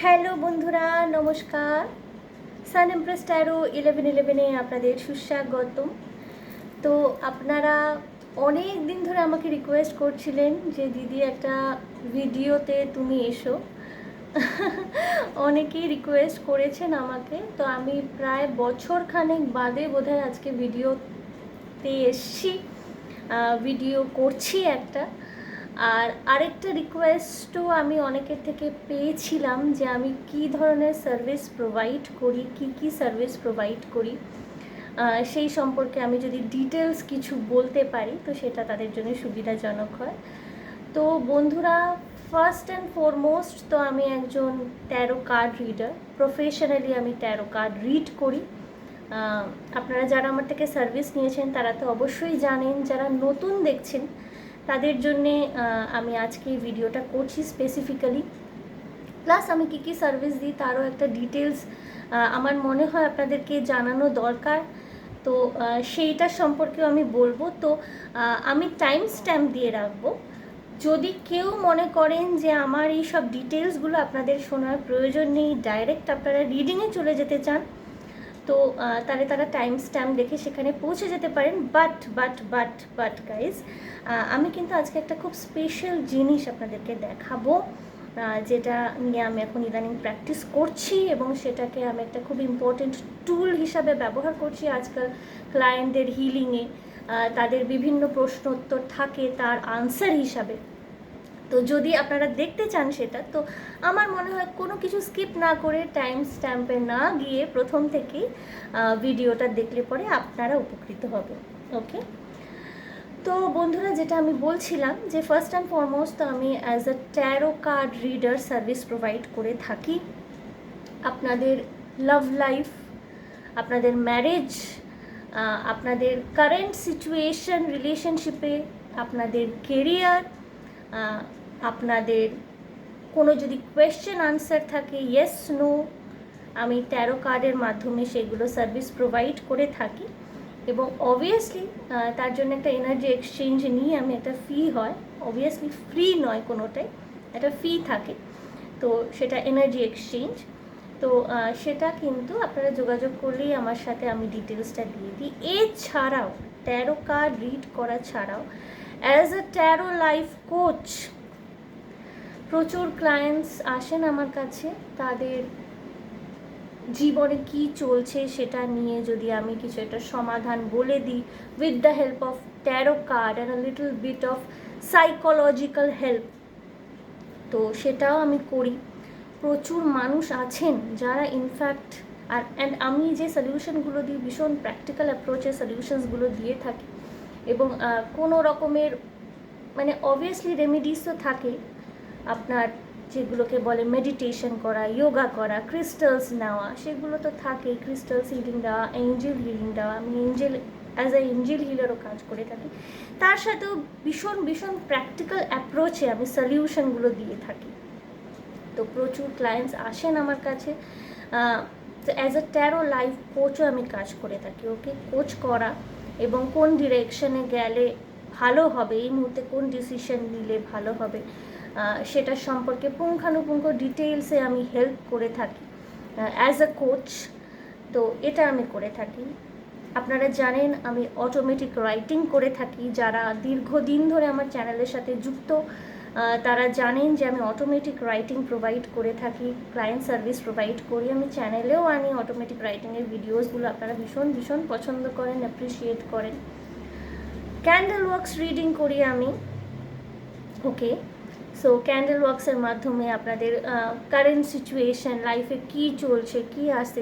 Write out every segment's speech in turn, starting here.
Hello বন্ধুরা, নমস্কার। সান empress taro 1111-এ আপনাদের সুস্বাগতম। তো আপনারা অনেক দিন ধরে আমাকে রিকোয়েস্ট করছিলেন যে দিদি একটা ভিডিওতে তুমি এসো। অনেকেই রিকোয়েস্ট করেছেন আমাকে, তো আমি প্রায় বছরখানেক বাদে বোধহয় আজকে ভিডিওতে এসছি, ভিডিও করছি একটা। আর আরেকটা রিকোয়েস্টও আমি অনেকের থেকে পেয়েছিলাম যে আমি কি ধরনের সার্ভিস প্রোভাইড করি, কি সার্ভিস প্রোভাইড করি, সেই সম্পর্কে আমি যদি ডিটেলস কিছু বলতে পারি তো সেটা তাদের জন্য সুবিধাজনক হয়। তো বন্ধুরা, ফার্স্ট অ্যান্ড ফরমোস্ট তো আমি একজন ট্যারো কার্ড রিডার। প্রফেশনালি আমি ট্যারো কার্ড রিড করি। আপনারা যারা আমার থেকে সার্ভিস নিয়েছেন তারা তো অবশ্যই জানেন, যারা নতুন দেখছেন তাদের জন্যে আমি আজকে এই ভিডিওটা করছি স্পেসিফিক্যালি। প্লাস আমি কী সার্ভিস দিই তারও একটা ডিটেলস আমার মনে হয় আপনাদেরকে জানানো দরকার। তো সেইটার সম্পর্কেও আমি বলবো। তো আমি টাইম স্ট্যাম্প দিয়ে রাখবো। যদি কেউ মনে করেন যে আমার এই সব ডিটেলসগুলো আপনাদের শোনার প্রয়োজন নেই, ডাইরেক্ট আপনারা রিডিংয়ে চলে যেতে চান, তো তাহলে তারা টাইম স্ট্যাম্প দেখে সেখানে পৌঁছে যেতে পারেন। বাট গাইজ, আমি কিন্তু আজকে একটা খুব স্পেশাল জিনিস আপনাদেরকে দেখাবো, যেটা নিয়ে আমি এখন ইদানিং প্র্যাকটিস করছি এবং সেটাকে আমি একটা খুব ইম্পর্টেন্ট টুল হিসাবে ব্যবহার করছি আজকাল ক্লায়েন্টদের হিলিংয়ে। তাদের বিভিন্ন প্রশ্ন উত্তর থাকে তার আনসার হিসাবে। তো যদি আপনারা দেখতে চান সেটা, তো আমার মনে হয় কোনো কিছু স্কিপ না করে টাইম স্ট্যাম্পে না গিয়ে প্রথম থেকেই ভিডিওটা দেখলে পরে আপনারা উপকৃত হবেন। ওকে, তো বন্ধুরা, যেটা আমি বলছিলাম যে ফার্স্ট অ্যান্ড ফরমোস্ট তো আমি as a taro card reader service provide করে থাকি। আপনাদের লাভ লাইফ, আপনাদের ম্যারেজ, আপনাদের কারেন্ট সিচুয়েশন রিলেশনশিপে, আপনাদের কেরিয়ার, আপনাদের কোনো যদি কোয়েশ্চেন আনসার থাকে ইয়েস নো, আমি ট্যারো কার্ডের মাধ্যমে সেগুলো সার্ভিস প্রোভাইড করে থাকি। এবং অবভিয়াসলি তার জন্য একটা এনার্জি এক্সচেঞ্জ নিয়ে আমি একটা ফি হয়, অবভিয়াসলি ফ্রি নয় কোনোটাই, একটা ফি থাকে। তো সেটা এনার্জি এক্সচেঞ্জ। তো সেটা কিন্তু আপনারা যোগাযোগ করলেই আমার সাথে আমি ডিটেলসটা দিয়ে দিই। এছাড়াও ট্যারো কার্ড রিড করা ছাড়াও as a tarot life coach প্রচুর ক্লায়েন্টস আসেন আমার কাছে, তাদের জীবনে কি চলছে সেটা নিয়ে যদি আমি কিছু একটা সমাধান বলে দিই with the help of tarot card and a little bit of psychological help, তো সেটাও আমি করি। প্রচুর মানুষ আছেন যারা ইনফ্যাক্ট অ্যান্ড আমি যে সলিউশনগুলো দিই ভীষণ প্র্যাকটিক্যাল অ্যাপ্রোচে সলিউশনসগুলো দিয়ে থাকি। এবং কোনো রকমের মানে অবভিয়াসলি রেমিডিস তো থাকে, আপনার যেগুলোকে বলে মেডিটেশন করা, যোগা করা, ক্রিস্টালস নেওয়া, সেগুলো তো থাকে। ক্রিস্টালস হিলিং দেওয়া, এঞ্জেল হিলিং দেওয়া, আমি অ্যাজ আ এঞ্জেল হিলারও কাজ করে থাকি। তার সাথেও ভীষণ প্র্যাকটিক্যাল অ্যাপ্রোচে আমি সলিউশনগুলো দিয়ে থাকি। তো প্রচুর ক্লায়েন্টস আসেন আমার কাছে। তো অ্যাজ আ ট্যারো লাইফ কোচও আমি কাজ করে থাকি। ওকে, কোচ করা এবং কোন ডিরেকশনে গেলে ভালো হবে, এই মুহূর্তে কোন ডিসিশন নিলে ভালো হবে, সেটার সম্পর্কে পুঙ্খানুপুঙ্খ ডিটেলসে আমি হেল্প করে থাকি অ্যাজ আ কোচ। তো এটা আমি করে থাকি। আপনারা জানেন আমি অটোমেটিক রাইটিং করে থাকি। যারা দীর্ঘদিন ধরে আমার চ্যানেলের সাথে যুক্ত তারা জানেন যে আমি অটোমেটিক রাইটিং প্রোভাইড করে থাকি, ক্লায়েন্ট সার্ভিস প্রোভাইড করি। আমি চ্যানেলেও আনি অটোমেটিক রাইটিংয়ের ভিডিওসগুলো, আপনারা ভীষণ পছন্দ করেন, অ্যাপ্রিসিয়েট করেন। ক্যান্ডেল ওয়ার্কস রিডিং করি আমি। ওকে, সো ক্যান্ডেল ওয়ার্কসের মাধ্যমে আপনাদের কারেন্ট সিচুয়েশান, লাইফে কী চলছে, কী আসতে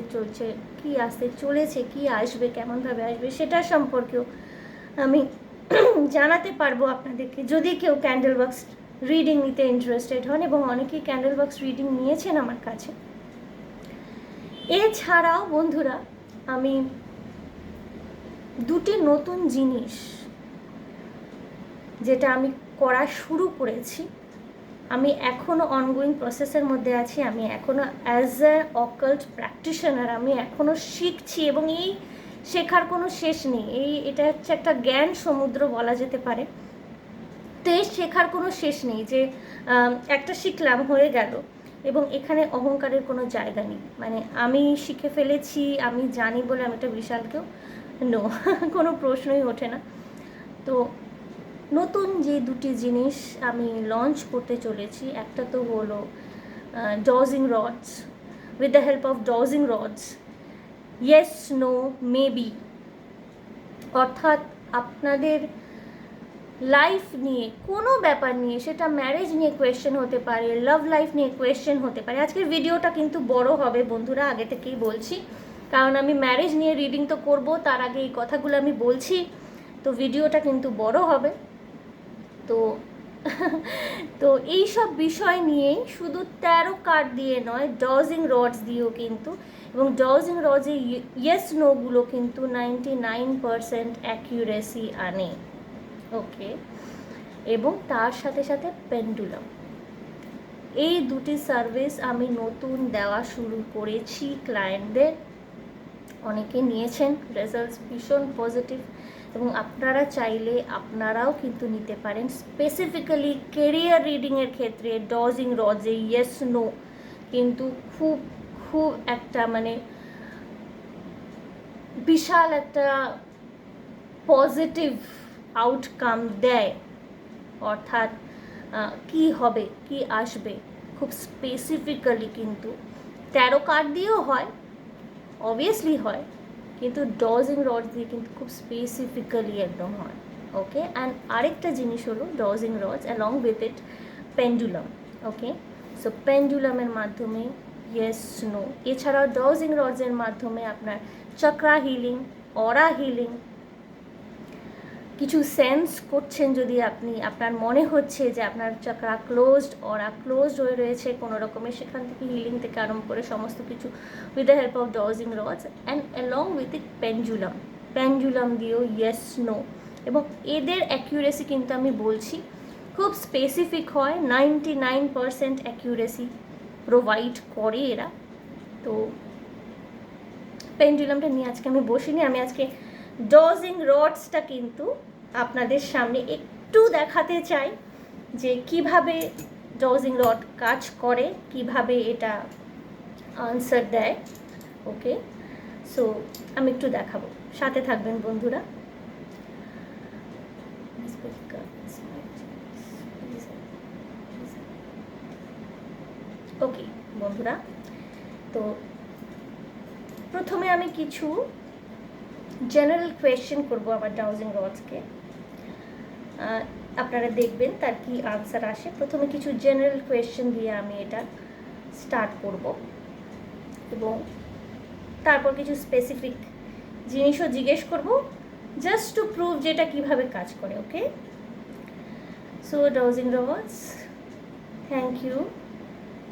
চলেছে, কী আসবে, কেমনভাবে আসবে, সেটার সম্পর্কেও আমি জানাতে পারবো আপনাদেরকে, যদি কেউ ক্যান্ডেল ওয়ার্কস রিডিং নিতে ইন্টারেস্টেড হন। এবং অনেকেই ক্যান্ডেল ওয়ার্কস রিডিং নিয়েছেন আমার কাছে। এছাড়াও বন্ধুরা, আমি দুটি নতুন জিনিস যেটা আমি করা শুরু করেছি, আমি এখনও অনগোয়িং প্রসেসের মধ্যে আছি। আমি এখনও অ্যাজ এ অকাল্ট প্র্যাকটিশনার আমি এখনও শিখছি এবং এই শেখার কোনো শেষ নেই। এটা হচ্ছে একটা জ্ঞান সমুদ্র বলা যেতে পারে। তো এই শেখার কোনো শেষ নেই যে একটা শিখলাম হয়ে গেল, এবং এখানে অহংকারের কোনো জায়গা নেই। মানে আমি শিখে ফেলেছি, আমি জানি বলে আমি একটা বিশাল কেউ, নো, কোনো প্রশ্নই ওঠে না। তো নতুন যে দুটি জিনিস আমি লঞ্চ করতে চলেছি, একটা তো হলো dowsing rods, with the help of dowsing rods, yes no maybe, অর্থাৎ আপনাদের লাইফ নিয়ে কোনো ব্যাপার নিয়ে, সেটা ম্যারেজ নিয়ে কোয়েশ্চেন হতে পারে, লাভ লাইফ নিয়ে কোয়েশ্চেন হতে পারে। আজকের ভিডিওটা কিন্তু বড় হবে বন্ধুরা, আগে থেকেই বলছি, কারণ আমি ম্যারেজ নিয়ে রিডিং তো করব, তার আগে এই কথাগুলো আমি বলছি, তো ভিডিওটা কিন্তু বড় হবে। তো তো এই সব বিষয় নিয়েই, শুধু 13 কার্ড দিয়ে নয়, ডজিং রডস দিয়েও কিন্তু, এবং ডজিং রডসে ইয়েস নোগুলো কিন্তু 99% অ্যাকিউরেসি আনে। ওকে, এবং তার সাথে সাথে পেন্ডুলাম, এই দুটি সার্ভিস আমি নতুন দেওয়া শুরু করেছি ক্লায়েন্টদের। অনেকে নিয়েছেন, রেজাল্টস ভীষণ পজিটিভ, এবং আপনারা চাইলে আপনারাও কিন্তু নিতে পারেন। স্পেসিফিক্যালি কেরিয়ার রিডিংয়ের ক্ষেত্রে ডজিং রডসে ইয়েস নো কিন্তু খুব খুব একটা মানে বিশাল একটা পজিটিভ আউটকাম দেয়। অর্থাৎ কি হবে, কি আসবে, খুব স্পেসিফিক্যালি কিন্তু 13 কার্ড দিয়েও হয়, অবভিয়াসলি হয়, কিন্তু ডজিং রড দিয়ে কিন্তু খুব স্পেসিফিক্যালি একদম হয়। ওকে, অ্যান্ড আরেকটা জিনিস হলো dowsing rods along with it pendulum. Okay, so পেন্ডুলামের মাধ্যমে ইয়েস নো, এছাড়াও ডজিং রডসের মাধ্যমে আপনার চক্রা হিলিং, অরা হিলিং, কিছু সেন্স করছেন যদি আপনি, আপনার মনে হচ্ছে যে আপনার চক্রা ক্লোজড, অরা ক্লোজড হয়ে রয়েছে কোনো রকমের, সেখান থেকে হিলিং থেকে আরম্ভ করে সমস্ত কিছু with the help of dowsing rods and along with it pendulum. Pendulum দিয়েও ইয়েস নো, এবং এদের অ্যাকিউরেসি কিন্তু আমি বলছি খুব স্পেসিফিক হয়, 99% অ্যাকিউরেসি প্রোভাইড করে এরা। তো পেন্ডুলামটা নিয়ে আজকে আমি বসিনি, আমি আজকে ডজিং রডসটা কিন্তু আপনাদের সামনে একটু দেখাতে চাই যে কিভাবে ডজিং রড কাজ করে, কিভাবে এটা আনসার দেয়। ওকে, সো আমি একটু দেখাবো, সাথে থাকবেন বন্ধুরা। ওকে বন্ধুরা, তো প্রথমে আমি কিছু জেনারেল কোয়েশ্চেন করবো আমার ডজিং রডসকে, আপনারা দেখবেন তার কি আনসার আসে। প্রথমে কিছু জেনারেল কোয়েশ্চেন দিয়ে আমি এটা স্টার্ট করব, এবং তারপর কিছু স্পেসিফিক জিনিসও জিজ্ঞেস করব, জাস্ট টু প্রুভ যে এটা কীভাবে কাজ করে। Okay, so dowsing rods, thank you,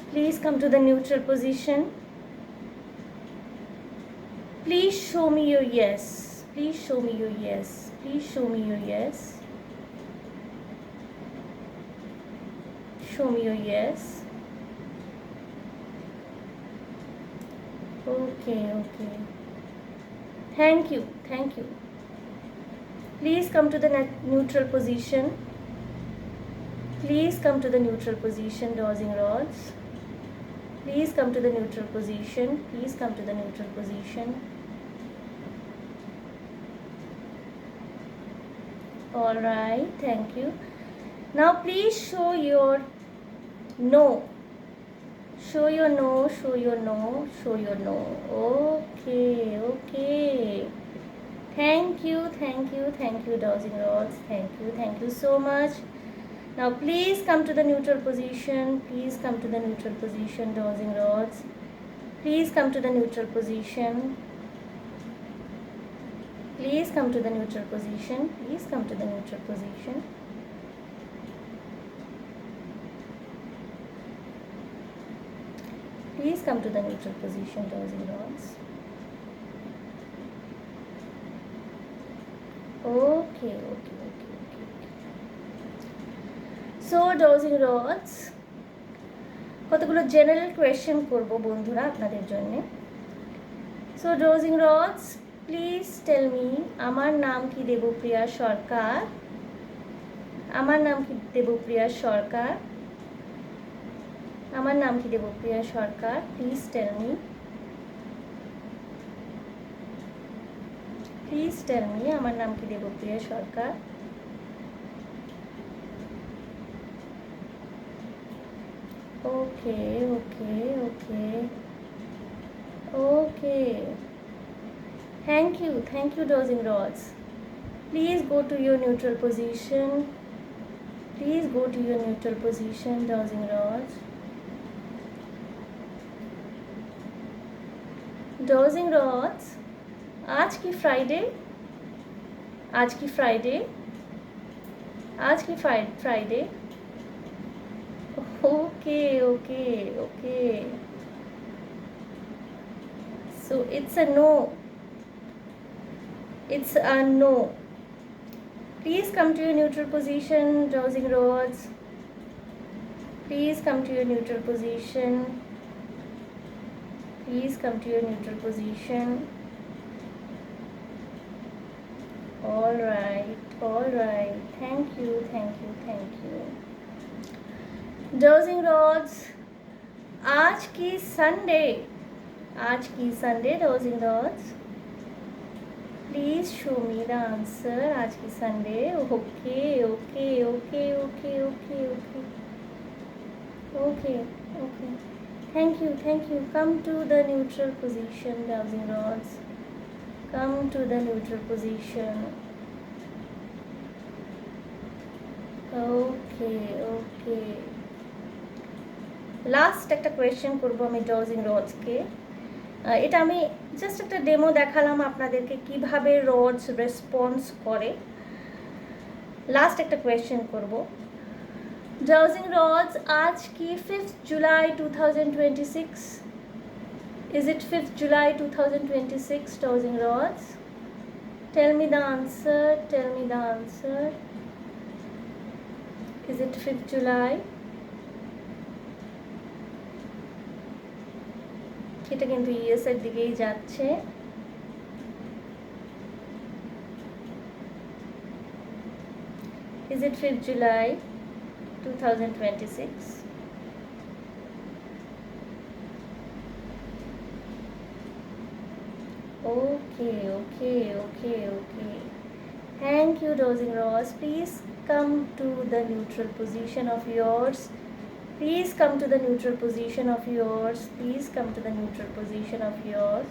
please come to the neutral position, please show me your yes, please show me your yes, please show me your yes, show me your yes. Okay, okay, thank you, thank you. Please come to the neutral position, please come to the neutral position, dozing rods, please come to the neutral position, please come to the neutral position. All right, thank you. Now please show your no, show your no, show your no, show your no. Okay, okay, thank you, thank you, thank you dozing rods, thank you so much. Now please come to the neutral position, please come to the neutral position, dozing rods, please come to the neutral position, please come to the neutral position, please come to the neutral position. Please come to the neutral position, dozing rods. Okay, okay, okay, okay. So dozing rods, কতগুলো general question করব বন্ধুরা আপনাদের জন্য। So dowsing rods, please tell me, আমার নাম কি দেবপ্রিয়া সরকার, আমার নাম কি দেবপ্রিয়া সরকার, আমার নাম কি Debpriya Sarkar, please tell me, please tell me আমার নাম কি দেবপ্রিয়া সরকার। ওকে ওকে ওকে ওকে, thank you dosing rods. Please go to your neutral position, please go to your neutral position dosing rods. dosing rods, आज की फ्राइडे, आज की फ्राइडे, आज की Friday. Okay okay okay, so it's a no, it's a no. Please come to your neutral position dosing rods, please come to your neutral position, please come to your neutral position. All right, thank you, thank you, thank you. dosing rods, आज की Sunday, आज की Sunday dosing rods, please show me the answer. आज की Sunday, okay okay okay okay okay okay okay okay, thank you. Come to the neutral position dosing rods, come to the neutral position. Okay okay, last একটা question করবো আমি dodging রডসকে। এটা আমি just একটা demo দেখালাম আপনাদেরকে কিভাবে রডস রেসপন্স করে। লাস্ট একটা কোয়েশ্চেন করব, ডজিং রডস আজ কি 5th July 2026? Is it 5th July 2026 dosing rods? Tell me the answer, tell me the answer. Is it 5th July? এটা কিন্তু ইএস এর দিকেই যাচ্ছে। Is it 5th July 2026? Okay, okay, okay, okay. Thank you, dosing rods. Please come to the neutral position of yours. Please come to the neutral position of yours. Please come to the neutral position of yours.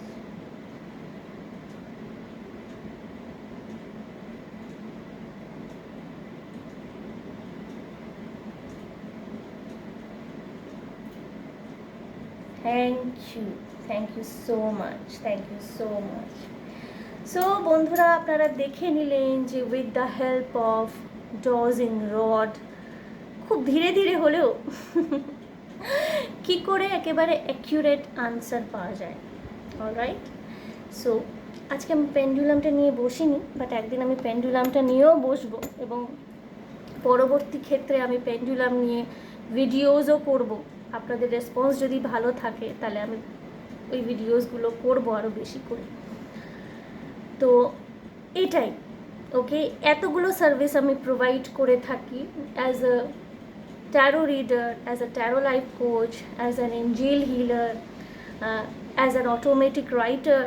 Thank you so much, thank you so much. So বন্ধুরা, আপনারা দেখে নিলেন যে with the help of dowsing rod খুব ধীরে ধীরে হলেও কি করে একেবারে অ্যাকিউরেট আনসার পাওয়া যায়। অলরাইট, সো আজকে আমি পেন্ডুলামটা নিয়ে বসিনি, বাট একদিন আমি পেন্ডুলামটা নিয়েও বসবো এবং পরবর্তী ক্ষেত্রে আমি পেন্ডুলাম নিয়ে ভিডিওসও করব। আপনাদের রেসপন্স যদি ভালো থাকে তাহলে আমি ওই ভিডিওসগুলো করবো আরও বেশি করে। তো এটাই, ওকে, এতগুলো সার্ভিস আমি প্রোভাইড করে থাকি as a tarot reader, as a tarot life coach, as an angel healer, as an automatic writer,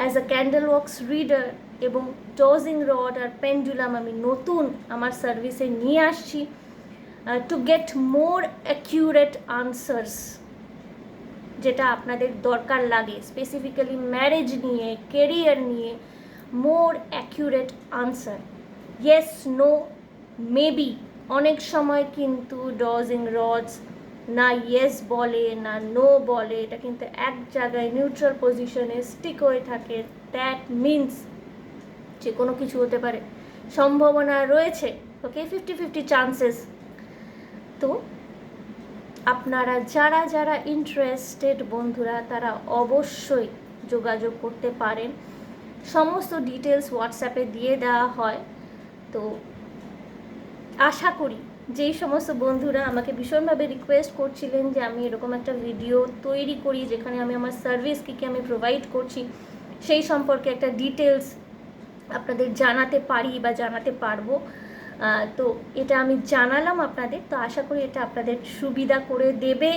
as a candle wax reader, এবং ডজিং রড আর পেন্ডুলাম আমি নতুন আমার সার্ভিসে নিয়ে আসছি to get more accurate answers, যেটা আপনাদের দরকার লাগে স্পেসিফিক্যালি ম্যারেজ নিয়ে, কেরিয়ার নিয়ে, more accurate answer. Yes, no, maybe. অনেক সময় কিন্তু ডজিং রডস না ইয়েস বলে না নো বলে, এটা কিন্তু এক জায়গায় নিউট্রাল পজিশনে স্টিক হয়ে থাকে। দ্যাট মিনস যে কোনো কিছু হতে পারে, সম্ভাবনা রয়েছে, ওকে, 50-50 চান্সেস। তো আপনারা যারা যারা ইন্টারেস্টেড বন্ধুরা তারা অবশ্যই যোগাযোগ করতে পারেন। সমস্ত ডিটেলস হোয়াটসঅ্যাপে দিয়ে দেওয়া হয়। তো আশা করি যেই সমস্ত বন্ধুরা আমাকে ভীষণভাবে রিকোয়েস্ট করছিলেন যে আমি এরকম একটা ভিডিও তৈরি করি যেখানে আমি আমার সার্ভিস কী কী আমি প্রোভাইড করছি সেই সম্পর্কে একটা ডিটেলস আপনাদের জানাতে পারি বা জানাতে পারবো, তো এটা আমি জানালাম আপনাদের। তো আশা করি এটা আপনাদের সুবিধা করে দেবে,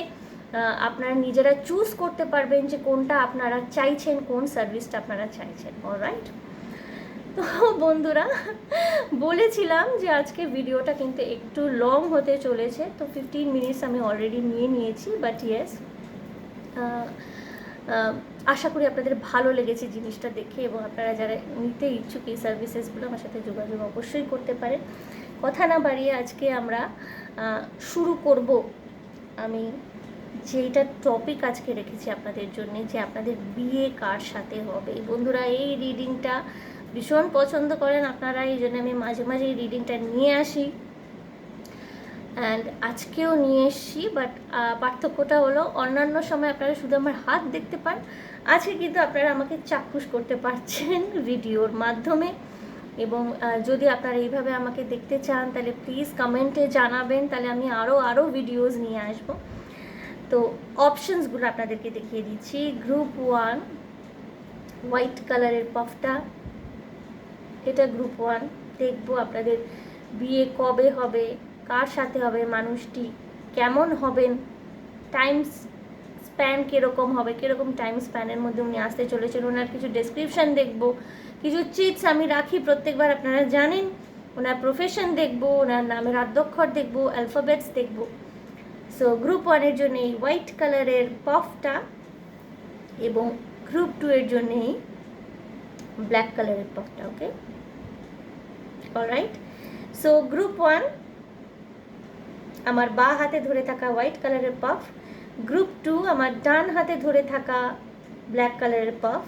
আপনারা নিজেরা চুজ করতে পারবেন যে কোনটা আপনারা চাইছেন, কোন সার্ভিসটা আপনারা চাইছেন। অলরাইট, তো বন্ধুরা বলেছিলাম যে আজকে ভিডিওটা কিন্তু একটু লং হতে চলেছে, তো 15 মিনিটস আমি অলরেডি নিয়ে নিয়েছি। বাট ইয়েস, আশা করি আপনাদের ভালো লেগেছে জিনিসটা দেখে, এবং আপনারা যারা নিতে ইচ্ছুক এই সার্ভিসেসগুলো আমার সাথে যোগাযোগ অবশ্যই করতে পারেন। কথা না বাড়িয়ে আজকে আমরা শুরু করব। আমি যেটা টপিক আজকে রেখেছি আপনাদের জন্য, যে আপনাদের বিয়ে কার সাথে হবে। বন্ধুরা এই রিডিংটা ভীষণ পছন্দ করেন আপনারা, এই জন্য আমি মাঝে মাঝে এই রিডিংটা নিয়ে আসি, অ্যান্ড আজকেও নিয়ে এসছি। বাট পার্থক্যটা হলো অন্যান্য সময় আপনারা শুধু আমার হাত দেখতে পান, আজকে কিন্তু আপনারা আমাকে চাক্ষুষ করতে পারছেন ভিডিওর মাধ্যমে। এবং যদি আপনারা এইভাবে আমাকে দেখতে চান তাহলে প্লিজ কমেন্টে জানাবেন, তাহলে আমি আরও ভিডিওস নিয়ে আসবো। তো অপশনসগুলো আপনাদেরকে দেখিয়ে দিচ্ছি। গ্রুপ 1 হোয়াইট কালারের পাফটা, এটা গ্রুপ 1। দেখবো আপনাদের বিয়ে কবে হবে, কার সাথে হবে, মানুষটি কেমন হবেন, টাইম স্প্যান কীরকম হবে, কীরকম টাইম স্প্যানের মধ্যে উনি আসতে চলেছেন, ওনার কিছু ডেসক্রিপশান দেখব, কিছু চিটস আমি রাখি প্রত্যেকবার আপনারা জানেন, ওনার প্রফেশন দেখব, ওনার নামের আদ্যক্ষর দেখব, অ্যালফাবেটস দেখব। সো গ্রুপ 1-এর জন্য এই হোয়াইট কালারের পাফটা, এবং গ্রুপ 2 এর জন্য এই ব্ল্যাক কালারের পাফটা। ওকে, অলরাইট। সো গ্রুপ 1 আমার বাঁ হাতে ধরে থাকা হোয়াইট কালারের পাফ, গ্রুপ 2 আমার ডান হাতে ধরে থাকা ব্ল্যাক কালারের পাফ।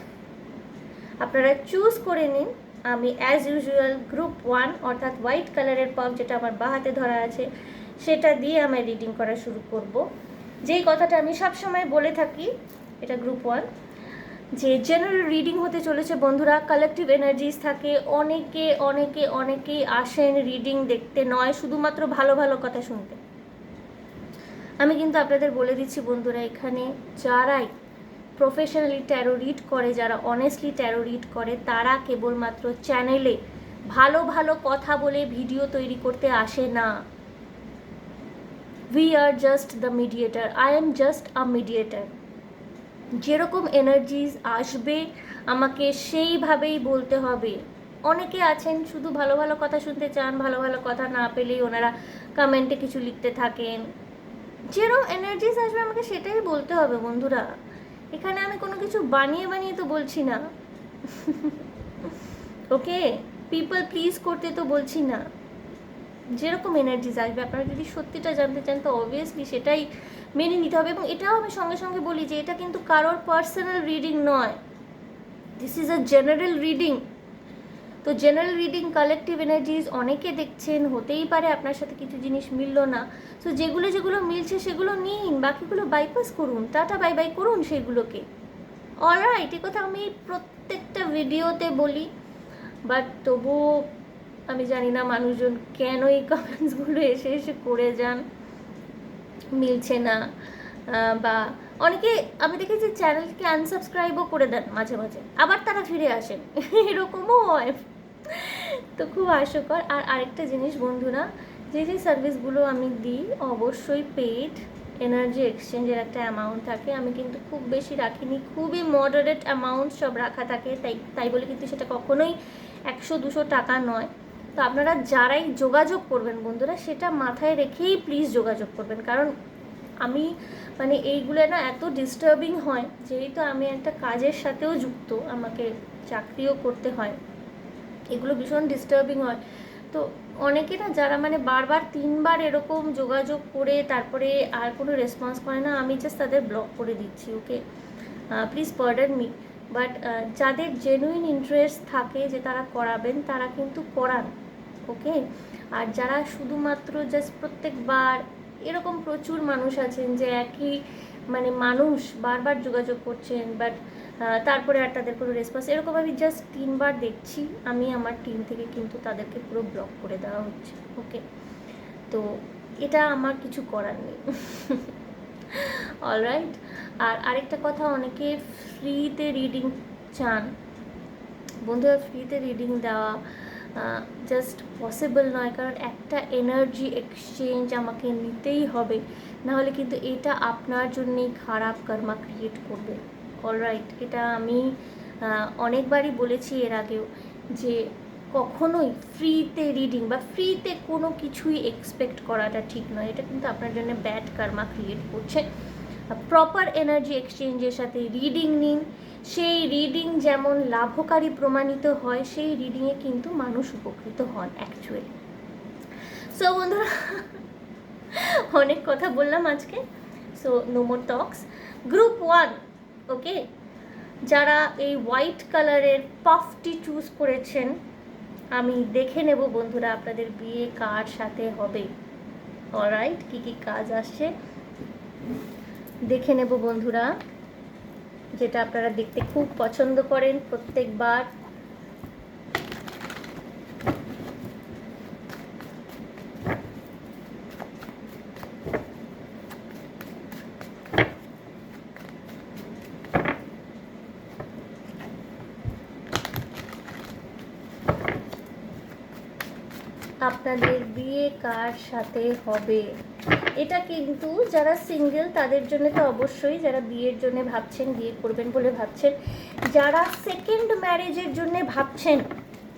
আপনারা চুজ করে নিন। আমি অ্যাজ ইউজুয়াল গ্রুপ 1 অর্থাৎ হোয়াইট কালারের পাফ যেটা আমার বাঁ হাতে ধরা আছে সেটা দিয়ে আমি রিডিং করা শুরু করব। যেই কথাটা আমি সবসময় বলে থাকি, এটা গ্রুপ 1, যে জেনারেল রিডিং হতে চলেছে বন্ধুরা। কালেকটিভ এনার্জিস থাকে, অনেকেই আসেন রিডিং দেখতে, নয় শুধুমাত্র ভালো ভালো কথা শুনতে। আমি কিন্তু আপনাদের বলে দিচ্ছি বন্ধুরা, এখানে যারাই প্রফেশনালি ট্যারো রিড করে, যারা অনেস্টলি ট্যারো রিড করে, তারা কেবলমাত্র চ্যানেলে ভালো ভালো কথা বলে ভিডিও তৈরি করতে আসে না। We are just the mediator, I am just a mediator. যেরকম এনার্জিস আসবে আমাকে সেইভাবেই বলতে হবে। অনেকে আছেন শুধু ভালো ভালো কথা শুনতে চান, ভালো ভালো কথা না পেলেই ওনারা কমেন্টে কিছু লিখতে থাকেন। যেরকম এনার্জিস আসবে আমাকে সেটাই বলতে হবে বন্ধুরা। এখানে আমি কোনো কিছু বানিয়ে তো বলছি না। ওকে, পিপল প্লিজ করতে তো বলছি না। যেরকম এনার্জিস আসবে, আপনারা যদি সত্যিটা জানতে চান তো অবভিয়াসলি সেটাই মেনে নিতে হবে। এবং এটাও আমি সঙ্গে সঙ্গে বলি যে এটা কিন্তু কারোর পার্সোনাল রিডিং নয়, this is a general reading. তো জেনারেল রিডিং, কালেকটিভ এনার্জিস অনেকে দেখছেন, হতেই পারে আপনার সাথে কিছু জিনিস মিললো না। সো যেগুলো মিলছে সেগুলো নিন, বাকিগুলো বাইপাস করুন, টাটা বাই বাই করুন সেগুলোকে। অলরাইট, এই কথা আমি প্রত্যেকটা ভিডিওতে বলি, বাট তবুও আমি জানি না মানুষজন কেন এই কমেন্টসগুলো এসে করে যান, মিলছে না। বা অনেকে আমি দেখেছি চ্যানেলকে আনসাবস্ক্রাইবও করে দেন মাঝে মাঝে, আবার তারা ফিরে আসেন, এরকমও হয়। তো খুব হাস্যকর। আর আরেকটা জিনিস বন্ধুরা, যে সার্ভিসগুলো আমি দিই অবশ্যই পেইড এনার্জি এক্সচেঞ্জের একটা অ্যামাউন্ট থাকে। আমি কিন্তু খুব বেশি রাখিনি, খুবই মডারেট অ্যামাউন্ট সব রাখা থাকে। তাই বলে কিন্তু সেটা কখনোই 100-200 টাকা নয়। তো আপনারা যারাই যোগাযোগ করবেন বন্ধুরা, সেটা মাথায় রেখেই প্লিজ যোগাযোগ করবেন। কারণ আমি মানে এইগুলো না এত ডিস্টার্বিং হয়, যেহেতু আমি একটা কাজের সাথেও যুক্ত, আমাকে চাকরিও করতে হয়, এগুলো ভীষণ ডিস্টার্বিং হয়। তো অনেকে না যারা মানে বারবার 3বার এরকম যোগাযোগ করে তারপরে আর কোনো রেসপন্স করে না, আমি জাস্ট তাদের ব্লক করে দিচ্ছি। ওকে, প্লিজ পার্ডন মি। বাট যাদের জেনুইন ইন্টারেস্ট থাকে যে তারা করাবেন, তারা কিন্তু করান। ওকে, আর যারা শুধুমাত্র জাস্ট প্রত্যেকবার, এরকম প্রচুর মানুষ আছেন যে একই মানে মানুষ বারবার যোগাযোগ করছেন, বাট তারপরে আর তাদের কোনো রেসপন্স, এরকম আমি জাস্ট 3বার দেখছি, আমি আমার টিম থেকে কিন্তু তাদেরকে পুরো ব্লক করে দেওয়া হচ্ছে। ওকে, তো এটা আমার কিছু করার নেই। অলরাইট। আর আরেকটা কথা, অনেকে ফ্রিতে রিডিং চান বন্ধুরা। ফ্রিতে রিডিং দেওয়া জাস্ট পসিবল নয়, কারণ একটা এনার্জি এক্সচেঞ্জ আমাকে নিতেই হবে, নাহলে কিন্তু এটা আপনার জন্যেই খারাপ কর্মা ক্রিয়েট করবে। অলরাইট, এটা আমি অনেকবারই বলেছি এর আগেও, যে কখনোই ফ্রিতে রিডিং বা ফ্রিতে কোনো কিছুই এক্সপেক্ট করাটা ঠিক নয়, এটা কিন্তু আপনার জন্য ব্যাড কর্মা ক্রিয়েট করছে। প্রপার এনার্জি এক্সচেঞ্জের সাথে রিডিং নিন, সেই রিডিং যেমন লাভকারী প্রমাণিত হয়, সেই রিডিংয়ে কিন্তু মানুষ উপকৃত হন অ্যাকচুয়ালি। সো বন্ধুরা, অনেক কথা বললাম আজকে, সো নো মোর টক্স। গ্রুপ 1, ওকে, যারা এই হোয়াইট কালারের পাফটি চুজ করেছেন, আমি দেখে নেব বন্ধুরা আপনাদের বিয়ে কার সাথে হবে। অলরাইট, কী কী কাজ আসছে দেখে নেব বন্ধুরা, যেটা আপনারা দেখতে খুব পছন্দ করেন প্রত্যেকবার। আপনাদের বিয়ে কার সাথে হবে, এটা কিন্তু যারা সিঙ্গেল তাদের জন্য তো অবশ্যই, যারা বিয়ের জন্য ভাবছেন, বিয়ে করবেন বলে ভাবছেন, যারা সেকেন্ড ম্যারেজের জন্য ভাবছেন,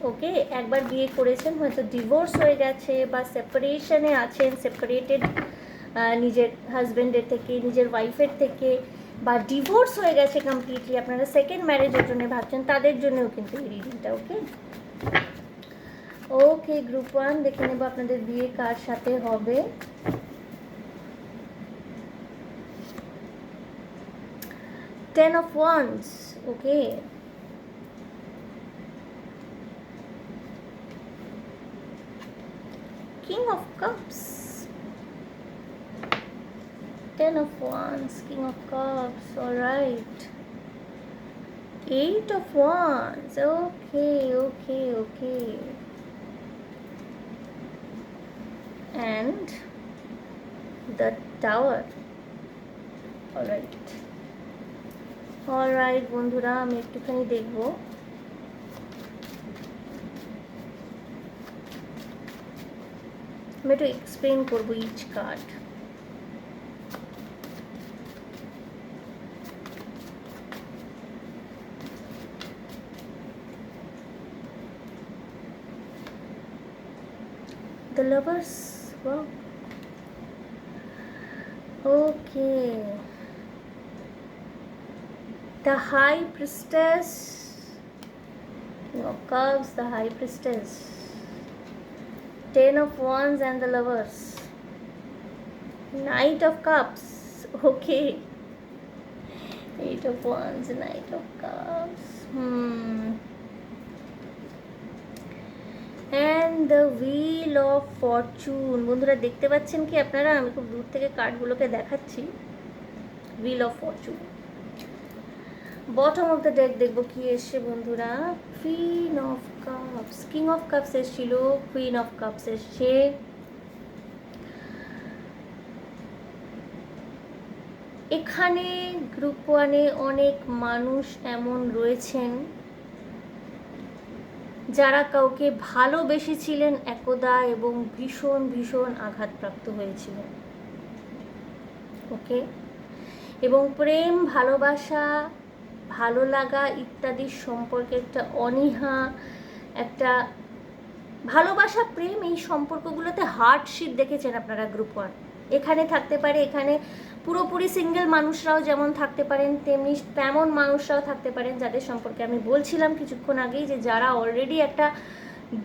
ওকে, একবার বিয়ে করেছেন, হয়তো ডিভোর্স হয়ে গেছে বা সেপারেশনে আছেন, সেপারেটেড নিজের হাজব্যান্ডের থেকে, নিজের ওয়াইফের থেকে, বা ডিভোর্স হয়ে গেছে কমপ্লিটলি, আপনারা সেকেন্ড ম্যারেজের জন্য ভাবছেন, তাদের জন্যও কিন্তু এই রিডিংটা। ওকে ওকে, গ্রুপ 1 দেখে নেব আপনাদের বিয়ে কার সাথে হবে। Ten of Wands, okay. King of Cups. Ten of Wands, King of Cups, alright. Eight of Wands, okay, okay, okay. And the Tower, alright. Alright বন্ধুরা, আমি একটুখানি দেখব, আমি একটু এক্সপ্লেন করবো each card. The Lovers, wow, okay. The High Priestess, King of Cups, the High Priestess, Ten of Wands and the Lovers, Knight of Cups, okay, Eight of Wands, Knight of Cups, and the Wheel of Fortune। বন্ধুরা দেখতে পাচ্ছেন কি আপনারা, আমি খুব দূর থেকে কার্ডগুলোকে দেখাচ্ছি। Wheel of Fortune, bottom of the deck দেখবো কি এসছে বন্ধুরা। Queen of cups, king of cups এসছিল, কুইন অফ কাপস এসছে। এখানে গ্রুপ 1-এ অনেক মানুষ এমন রয়েছেন যারা কাউকে ভালোবেসেছিলেন একদা এবং ভীষণ ভীষণ আঘাতপ্রাপ্ত হয়েছিলেন, ওকে, এবং প্রেম, ভালোবাসা, ভালো লাগা ইত্যাদির সম্পর্কে একটা অনীহা, একটা ভালোবাসা, প্রেম, এই সম্পর্কগুলোতে হার্ডশিপ দেখেছেন আপনারা গ্রুপ 1। এখানে থাকতে পারে, এখানে পুরোপুরি সিঙ্গেল মানুষরাও যেমন থাকতে পারেন, তেমনি তেমন মানুষরাও থাকতে পারেন, যাদের সম্পর্কে আমি বলছিলাম কিছুক্ষণ আগেই, যে যারা অলরেডি একটা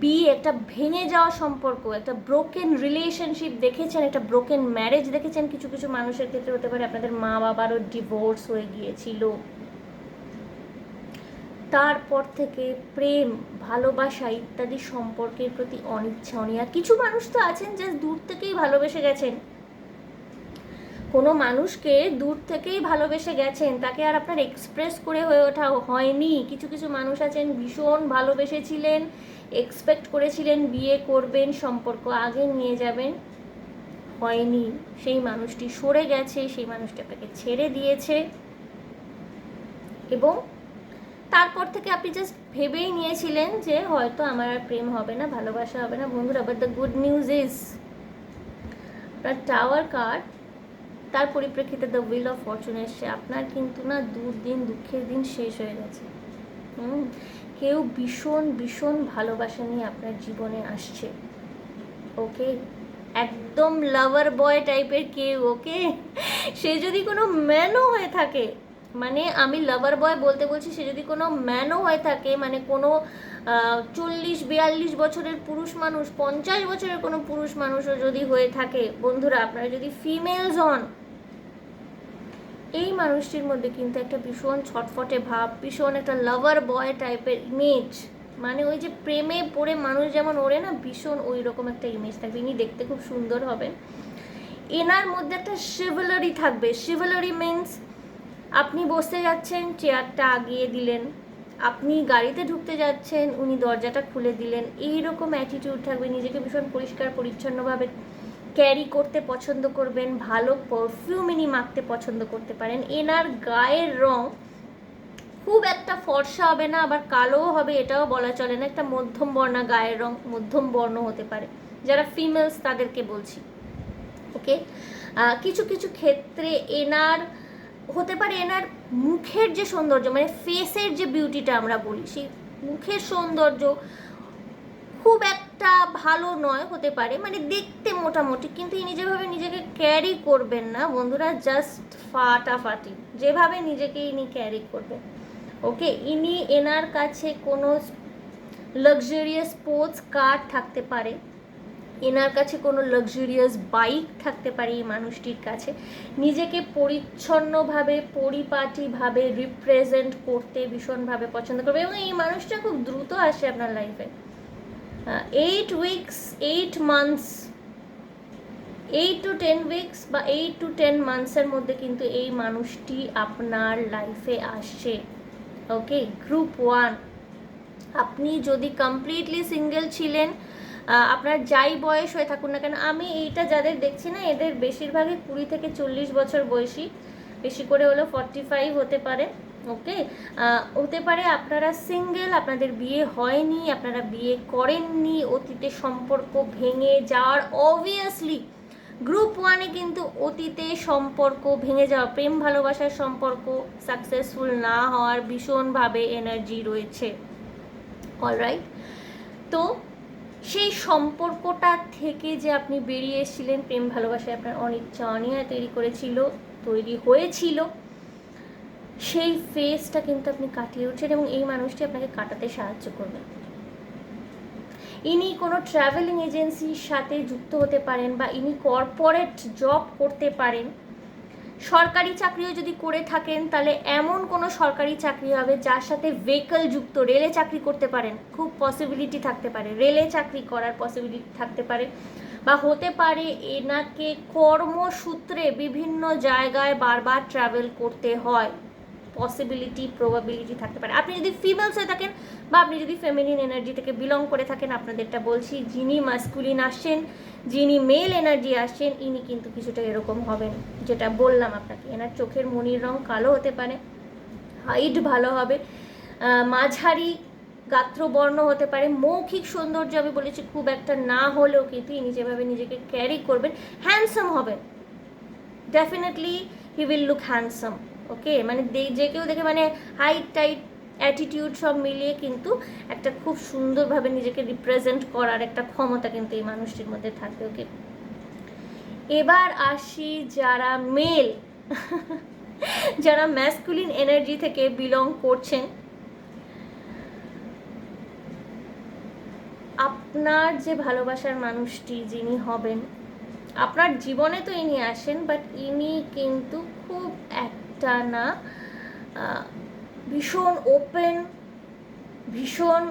বিয়ে, একটা ভেঙে যাওয়া সম্পর্ক, একটা ব্রোকেন রিলেশনশিপ দেখেছেন, একটা ব্রোকেন ম্যারেজ দেখেছেন। কিছু কিছু মানুষের ক্ষেত্রে হতে পারে আপনাদের মা বাবারও ডিভোর্স হয়ে গিয়েছিল, তারপর থেকে প্রেম, ভালোবাসা ইত্যাদি সম্পর্কের প্রতি অনিচ্ছা, অনীহা। কিছু মানুষ তো আছেন যে দূর থেকেই ভালোবেসে গেছেন, কোনো মানুষকে দূর থেকেই ভালোবেসে গেছেন, তাকে আর আপনার এক্সপ্রেস করে হয়ে ওঠা হয়নি। কিছু কিছু মানুষ আছেন ভীষণ ভালোবেসেছিলেন, এক্সপেক্ট করেছিলেন বিয়ে করবেন, সম্পর্ক আগে নিয়ে যাবেন, হয়নি। সেই মানুষটি সরে গেছে, সেই মানুষটি আপনাকে ছেড়ে দিয়েছে, এবং তারপর থেকে আপনি জাস্ট ভেবেই নিয়েছিলেন যে হয়তো আমার আর প্রেম হবে না, ভালোবাসা হবে না। বন্ধুরা, but the good news is আপনার টাওয়ার কার্ড, তার পরিপ্রেক্ষিতে দ্য হুইল অফ ফরচুন এসছে। আপনার কিন্তু না দুর্দিন, দুঃখের দিন শেষ হয়ে গেছে। কেউ ভীষণ ভীষণ ভালোবাসা নিয়ে আপনার জীবনে আসছে। ওকে, একদম লাভার বয় টাইপের কেউ। ওকে, সে যদি কোনো ম্যানও হয়ে থাকে, মানে আমি লাভার বয় বলতে বলছি, সে যদি কোনো ম্যানও হয়ে থাকে, মানে কোনো 40-42 বছরের পুরুষ মানুষ, 50 বছরের কোনো পুরুষ মানুষও যদি হয়ে থাকে, বন্ধুরা আপনারা যদি ফিমেলস হন, এই মানুষটির মধ্যে কিন্তু একটা ভীষণ ছটফটে ভাব, ভীষণ একটা লাভার বয় টাইপের ইমেজ, মানে ওই যে প্রেমে পড়ে মানুষ যেমন ওরে না, ভীষণ ওই রকম একটা ইমেজ থাকবে। ইনি দেখতে খুব সুন্দর হবেন। এনার মধ্যে একটা শিভেলারি থাকবে। শিভেলারি মিন্স আপনি বসতে যাচ্ছেন, চেয়ারটা আগিয়ে দিলেন, আপনি গাড়িতে ঢুকতে যাচ্ছেন, উনি দরজাটা খুলে দিলেন, এইরকম অ্যাটিটিউড থাকবে। নিজেকে ভীষণ পরিষ্কার পরিচ্ছন্নভাবে ক্যারি করতে পছন্দ করবেন, ভালো পারফিউম ইনি মাখতে পছন্দ করতে পারেন। এনার গায়ের রং খুব একটা ফর্সা হবে না, আবার কালোও হবে এটাও বলা চলে না, একটা মধ্যম বর্ণা গায়ের রং, মধ্যম বর্ণ হতে পারে, যারা ফিমেলস তাদেরকে বলছি। ওকে, কিছু কিছু ক্ষেত্রে এনার হতে পারে এনার মুখের যে সৌন্দর্য, মানে ফেসের যে বিউটিটা আমরা বলি, সেই মুখের সৌন্দর্য খুব একটা ভালো নয়, হতে পারে মানে দেখতে মোটামুটি, কিন্তু ইনি যেভাবে নিজেকে ক্যারি করবেন না বন্ধুরা, জাস্ট ফাটাফাটি যেভাবে নিজেকে ইনি ক্যারি করবেন। ওকে, এনার কাছে কোনো লাক্সারিয়াস স্পোর্টস কার থাকতে পারে, এনার কাছে কোনো লাক্সারিয়াস বাইক থাকতে পারে। এই মানুষটির কাছে নিজেকে পরিচ্ছন্নভাবে, পরিপাটিভাবে রিপ্রেজেন্ট করতে ভীষণভাবে পছন্দ করবে, এবং এই মানুষটা খুব দ্রুত আসে আপনার লাইফে। 8 উইকস, 8 মান্থস, 8 to 10 উইকস বা 8 to 10 মান্থসের মধ্যে কিন্তু এই মানুষটি আপনার লাইফে আসছে। ওকে, গ্রুপ 1, আপনি যদি কমপ্লিটলি সিঙ্গেল ছিলেন, আপনার যাই বয়স হয়ে থাকুন না কেন, আমি এইটা যাদের দেখছি না, এদের বেশিরভাগই 20 থেকে 40 বছর বয়সী, বেশি করে হলো 45 হতে পারে। ওকে, হতে পারে আপনারা সিঙ্গেল, আপনাদের বিয়ে হয়নি, আপনারা বিয়ে করেননি, অতীতে সম্পর্ক ভেঙে যাওয়ার, অবভিয়াসলি গ্রুপ 1-এ কিন্তু অতীতে সম্পর্ক ভেঙে যাওয়া, প্রেম ভালোবাসার সম্পর্ক সাকসেসফুল না হওয়ার ভীষণভাবে এনার্জি রয়েছে। অলরাইট, তো সেই সম্পর্কটা থেকে যে আপনি বেরিয়ে এসেছিলেন, প্রেম ভালোবাসায় আপনার অনিচ্ছা অনীহা তৈরি হয়েছিল, সেই ফেজটা কিন্তু আপনি কাটিয়ে উঠছেন, এবং এই মানুষটি আপনাকে কাটাতে সাহায্য করবে। ইনি কোনো ট্রাভেলিং এজেন্সির সাথে যুক্ত হতে পারেন, বা ইনি কর্পোরেট জব করতে পারেন। সরকারি চাকরিও যদি করে থাকেন, তাহলে এমন কোনো সরকারি চাকরি হবে যার সাথে ভেহিকল যুক্ত। রেলে চাকরি করতে পারেন, খুব পসিবিলিটি থাকতে পারে, রেলে চাকরি করার পসিবিলিটি থাকতে পারে, বা হতে পারে এনাকে কর্মসূত্রে বিভিন্ন জায়গায় বারবার ট্রাভেল করতে হয়, পসিবিলিটি প্রবাবিলিটি থাকতে পারে। আপনি যদি ফিমেলস হয়ে থাকেন, বা আপনি যদি ফেমিনিন এনার্জি থেকে বিলং করে থাকেন, আপনাদেরটা বলছি, যিনি মাস্কুলিন আসছেন, যিনি মেল এনার্জি আসছেন, ইনি কিন্তু কিছুটা এরকম হবেন, যেটা বললাম আপনাকে। এনার চোখের মনির রং কালো হতে পারে, হাইট ভালো হবে, মাঝারি গাত্রবর্ণ হতে পারে, মৌখিক সৌন্দর্য আমি বলেছি খুব একটা না হলেও কিন্তু ইনি যেভাবে নিজেকে ক্যারি করবেন, হ্যান্ডসাম হবেন, definitely he will look handsome. Okay, মানে যে কেউ দেখে, মানে হাইট টাইট অ্যাটিটিউড সব মিলিয়ে কিন্তু একটা খুব সুন্দরভাবে নিজেকে রিপ্রেজেন্ট করার একটা ক্ষমতা কিন্তু এই মানুষটির মধ্যে থাকবে। ওকে, এবার আসি যারা মেল, যারা ম্যাসকুলিন এনার্জি থেকে বিলং করছেন, আপনার যে ভালোবাসার মানুষটি যিনি হবেন, আপনার জীবনে তো ইনি আসেন, বাট ইনি কিন্তু খুব একটা না ভীষণ ওপেন, ভীষণ,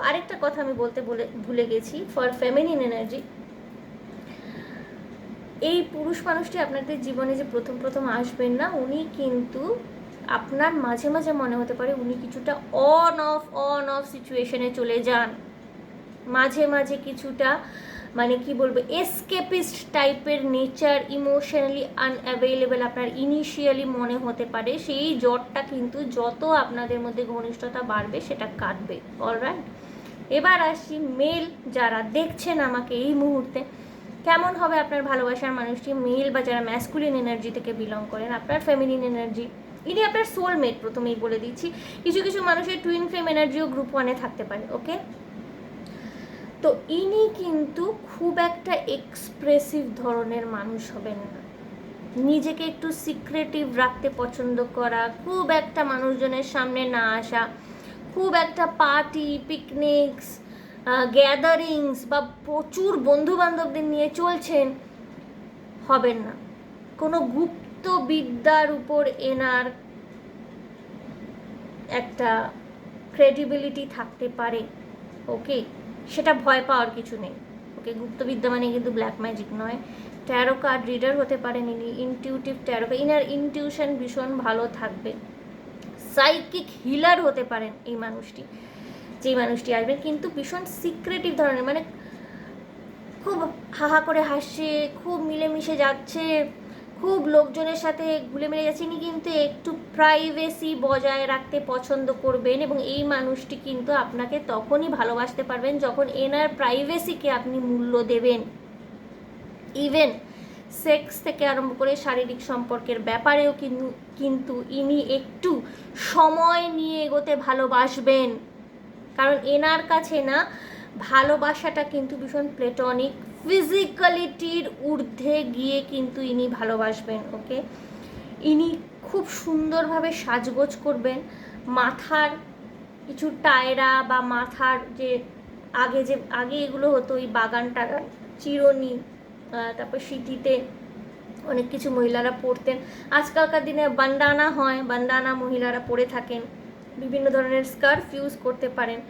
আরেকটা কথা আমি বলতে ভুলে গেছি, ফর ফেমিনিন এনার্জি, এই পুরুষ মানুষটি আপনাদের জীবনে যে প্রথম আসবেন না, উনি কিন্তু আপনার মাঝে মাঝে মনে হতে পারে উনি কিছুটা অন অফ সিচুয়েশনে চলে যান, মাঝে মাঝে কিছুটা মানে কি বলবো, এসকেপিস্ট টাইপের নেচার, ইমোশনালি আনঅ্যাভেলেবল আপনার ইনিশিয়ালি মনে হতে পারে। সেই জ্বরটা কিন্তু যত আপনাদের মধ্যে ঘনিষ্ঠতা বাড়বে সেটা কাটবে। অলরাইট, এবার আসি মেল যারা দেখছেন আমাকে এই মুহূর্তে, কেমন হবে আপনার ভালোবাসার মানুষটি। মেল বা যারা ম্যাসকুলিন এনার্জি থেকে বিলং করেন, আপনার ফেমিনিন এনার্জি, ইনি আপনার সোলমেট। প্রথমেই বলে দিচ্ছি, কিছু কিছু মানুষের টুইন ফ্লেম এনার্জিও গ্রুপ 1-এ থাকতে পারে। ওকে, তো ইনি কিন্তু খুব একটা এক্সপ্রেসিভ ধরনের মানুষ হবেন না, নিজেকে একটু সিক্রেটিভ রাখতে পছন্দ করা, খুব একটা মানুষজনের সামনে না আসা, খুব একটা পার্টি, পিকনিকস, গ্যাদারিংস বা প্রচুর বন্ধু বান্ধবদের নিয়ে চলছেন হবেন না। কোনো গুপ্ত বিদ্যার উপর এনার একটা ক্রেডিবিলিটি থাকতে পারে। ওকে, সেটা ভয় পাওয়ার কিছু নেই। ওকে, গুপ্তবিদ্যা মানে কিন্তু ব্ল্যাক ম্যাজিক নয়। ট্যারো কার্ড রিডার হতে পারেন ইনি, ইনটিউটিভ ট্যারো, ইনার ইনটিউশন ভীষণ ভালো থাকবে। সাইকিক হিলার হতে পারেন এই মানুষটি, যেই মানুষটি আসবেন, কিন্তু ভীষণ সিক্রেটিভ ধরনের, মানে খুব হাহা করে হাসছে, খুব মিলেমিশে যাচ্ছে, খুব লোকজনের সাথে ঘুলে মিলে যাচ্ছে। ইনি কিন্তু একটু প্রাইভেসি বজায় রাখতে পছন্দ করবেন, এবং এই মানুষটি কিন্তু আপনাকে তখনই ভালোবাসতে পারবেন যখন এনার প্রাইভেসিকে আপনি মূল্য দেবেন। ইভেন সেক্স থেকে আরম্ভ করে শারীরিক সম্পর্কের ব্যাপারেও কিন্তু ইনি একটু সময় নিয়ে এগোতে ভালোবাসবেন, কারণ এনার কাছে না ভালোবাসাটা কিন্তু ভীষণ প্লেটনিক, ফিজিক্যালিটির ঊর্ধ্বে গিয়ে কিন্তু ইনি ভালোবাসবেন। ওকে, ইনি খুব সুন্দরভাবে সাজগোজ করবেন, মাথার কিছু টায়রা বা মাথার যে আগে এগুলো হতো, ওই বাগান টাগান, চিরুনি, তারপর সিটিতে অনেক কিছু মহিলারা পরতেন, আজকালকার দিনে বান্ডানা হয়, বান্ডানা মহিলারা পরে থাকেন, বিভিন্ন ধরনের স্কার্ফ ইউজ করতে পারেন,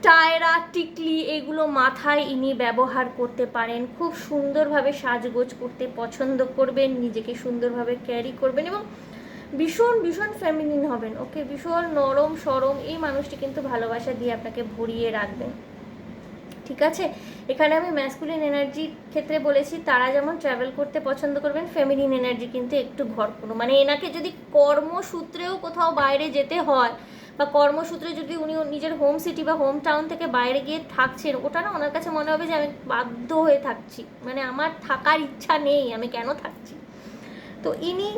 টায়রা, টিকলি, এগুলো মাথায় ইনি ব্যবহার করতে পারেন। খুব সুন্দরভাবে সাজগোজ করতে পছন্দ করবেন, নিজেকে সুন্দরভাবে ক্যারি করবেন এবং ভীষণ ভীষণ ফেমিনিন হবেন। ওকে, ভীষণ নরম সরম এই মানুষটি কিন্তু ভালোবাসা দিয়ে আপনাকে ভরিয়ে রাখবেন। ঠিক আছে, এখানে আমি ম্যাসকুলিন এনার্জির ক্ষেত্রে বলেছি তারা যেমন ট্রাভেল করতে পছন্দ করবেন, ফেমিনিন এনার্জি কিন্তু একটু ঘর কোনো, মানে এনাকে যদি কর্মসূত্রেও কোথাও বাইরে যেতে হয় বা কর্মসূত্রে যদি উনি নিজের হোম সিটি বা হোম টাউন থেকে বাইরে গিয়ে থাকছেন, ওটা না ওনার কাছে মনে হবে যে আমি বাধ্য হয়ে থাকছি, মানে আমার থাকার ইচ্ছা নেই, আমি কেন থাকছি। তো ইনি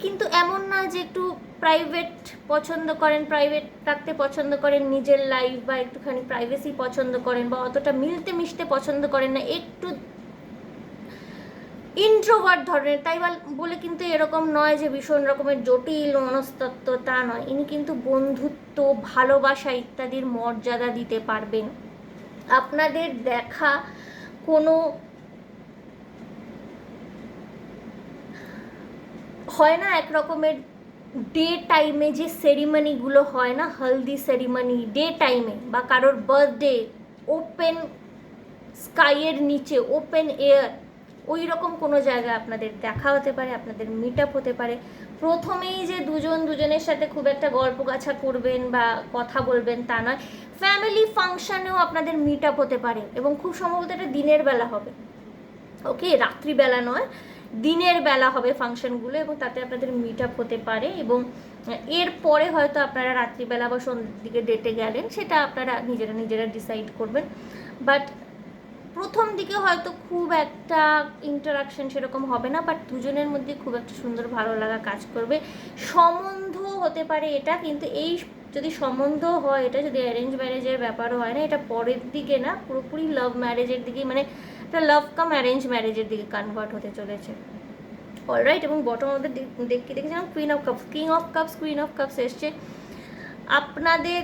কিন্তু এমন না যে একটু প্রাইভেট পছন্দ করেন, প্রাইভেট রাখতে পছন্দ করেন নিজের লাইফ, বা একটুখানি প্রাইভেসি পছন্দ করেন, বা অতটা মিলতে মিশতে পছন্দ করেন না, একটু ইন্ট্রোভার্ট ধরনের। তাই বলে কিন্তু এরকম নয় যে ভীষণ রকমের জটিল মনস্তত্ত্ব, তা নয়। ইনি কিন্তু বন্ধুত্ব, ভালোবাসা ইত্যাদির মর্যাদা দিতে পারবেন। আপনাদের দেখা কোনো হয় না এক রকমের ডে টাইমে যে সেরিমনিগুলো হয় না, হলদি সেরিমনি ডে টাইমে, বা কারোর বার্থডে ওপেন স্কাইয়ের নিচে, ওপেন এয়ার, ওই রকম কোনো জায়গায় আপনাদের দেখা হতে পারে, আপনাদের মিট আপ হতে পারে। প্রথমেই যে দুজনের সাথে খুব একটা গল্প গাছা করবেন বা কথা বলবেন তা নয়, ফ্যামিলি ফাংশানেও আপনাদের মিট আপ হতে পারে, এবং খুব সম্ভবত এটা দিনের বেলা হবে। ওকে, রাত্রিবেলা নয়, দিনের বেলা হবে ফাংশনগুলো, এবং তাতে আপনাদের মিট আপ হতে পারে। এবং এরপরে হয়তো আপনারা রাত্রিবেলা বা সন্ধ্যের দিকে ডেটে গেলেন, সেটা আপনারা নিজেরা ডিসাইড করবেন। বাট প্রথম দিকে হয়তো খুব একটা ইন্টারাকশন সেরকম হবে না, বাট দুজনের মধ্যে খুব একটা সুন্দর ভালো লাগা কাজ করবে। সম্বন্ধ হতে পারে এটা, কিন্তু এই যদি সম্বন্ধ হয়, এটা যদি অ্যারেঞ্জ ম্যারেজের ব্যাপারও হয় না, এটা পরের দিকে না, পুরোপুরি লাভ ম্যারেজের দিকে, মানে এটা লাভ কাম অ্যারেঞ্জ ম্যারেজের দিকে কনভার্ট হতে চলেছে। অলরাইট, এবং বটম অফ দ্য দেখে দেখেছিলাম queen of cups, king of cups, queen of cups এসছে। আপনাদের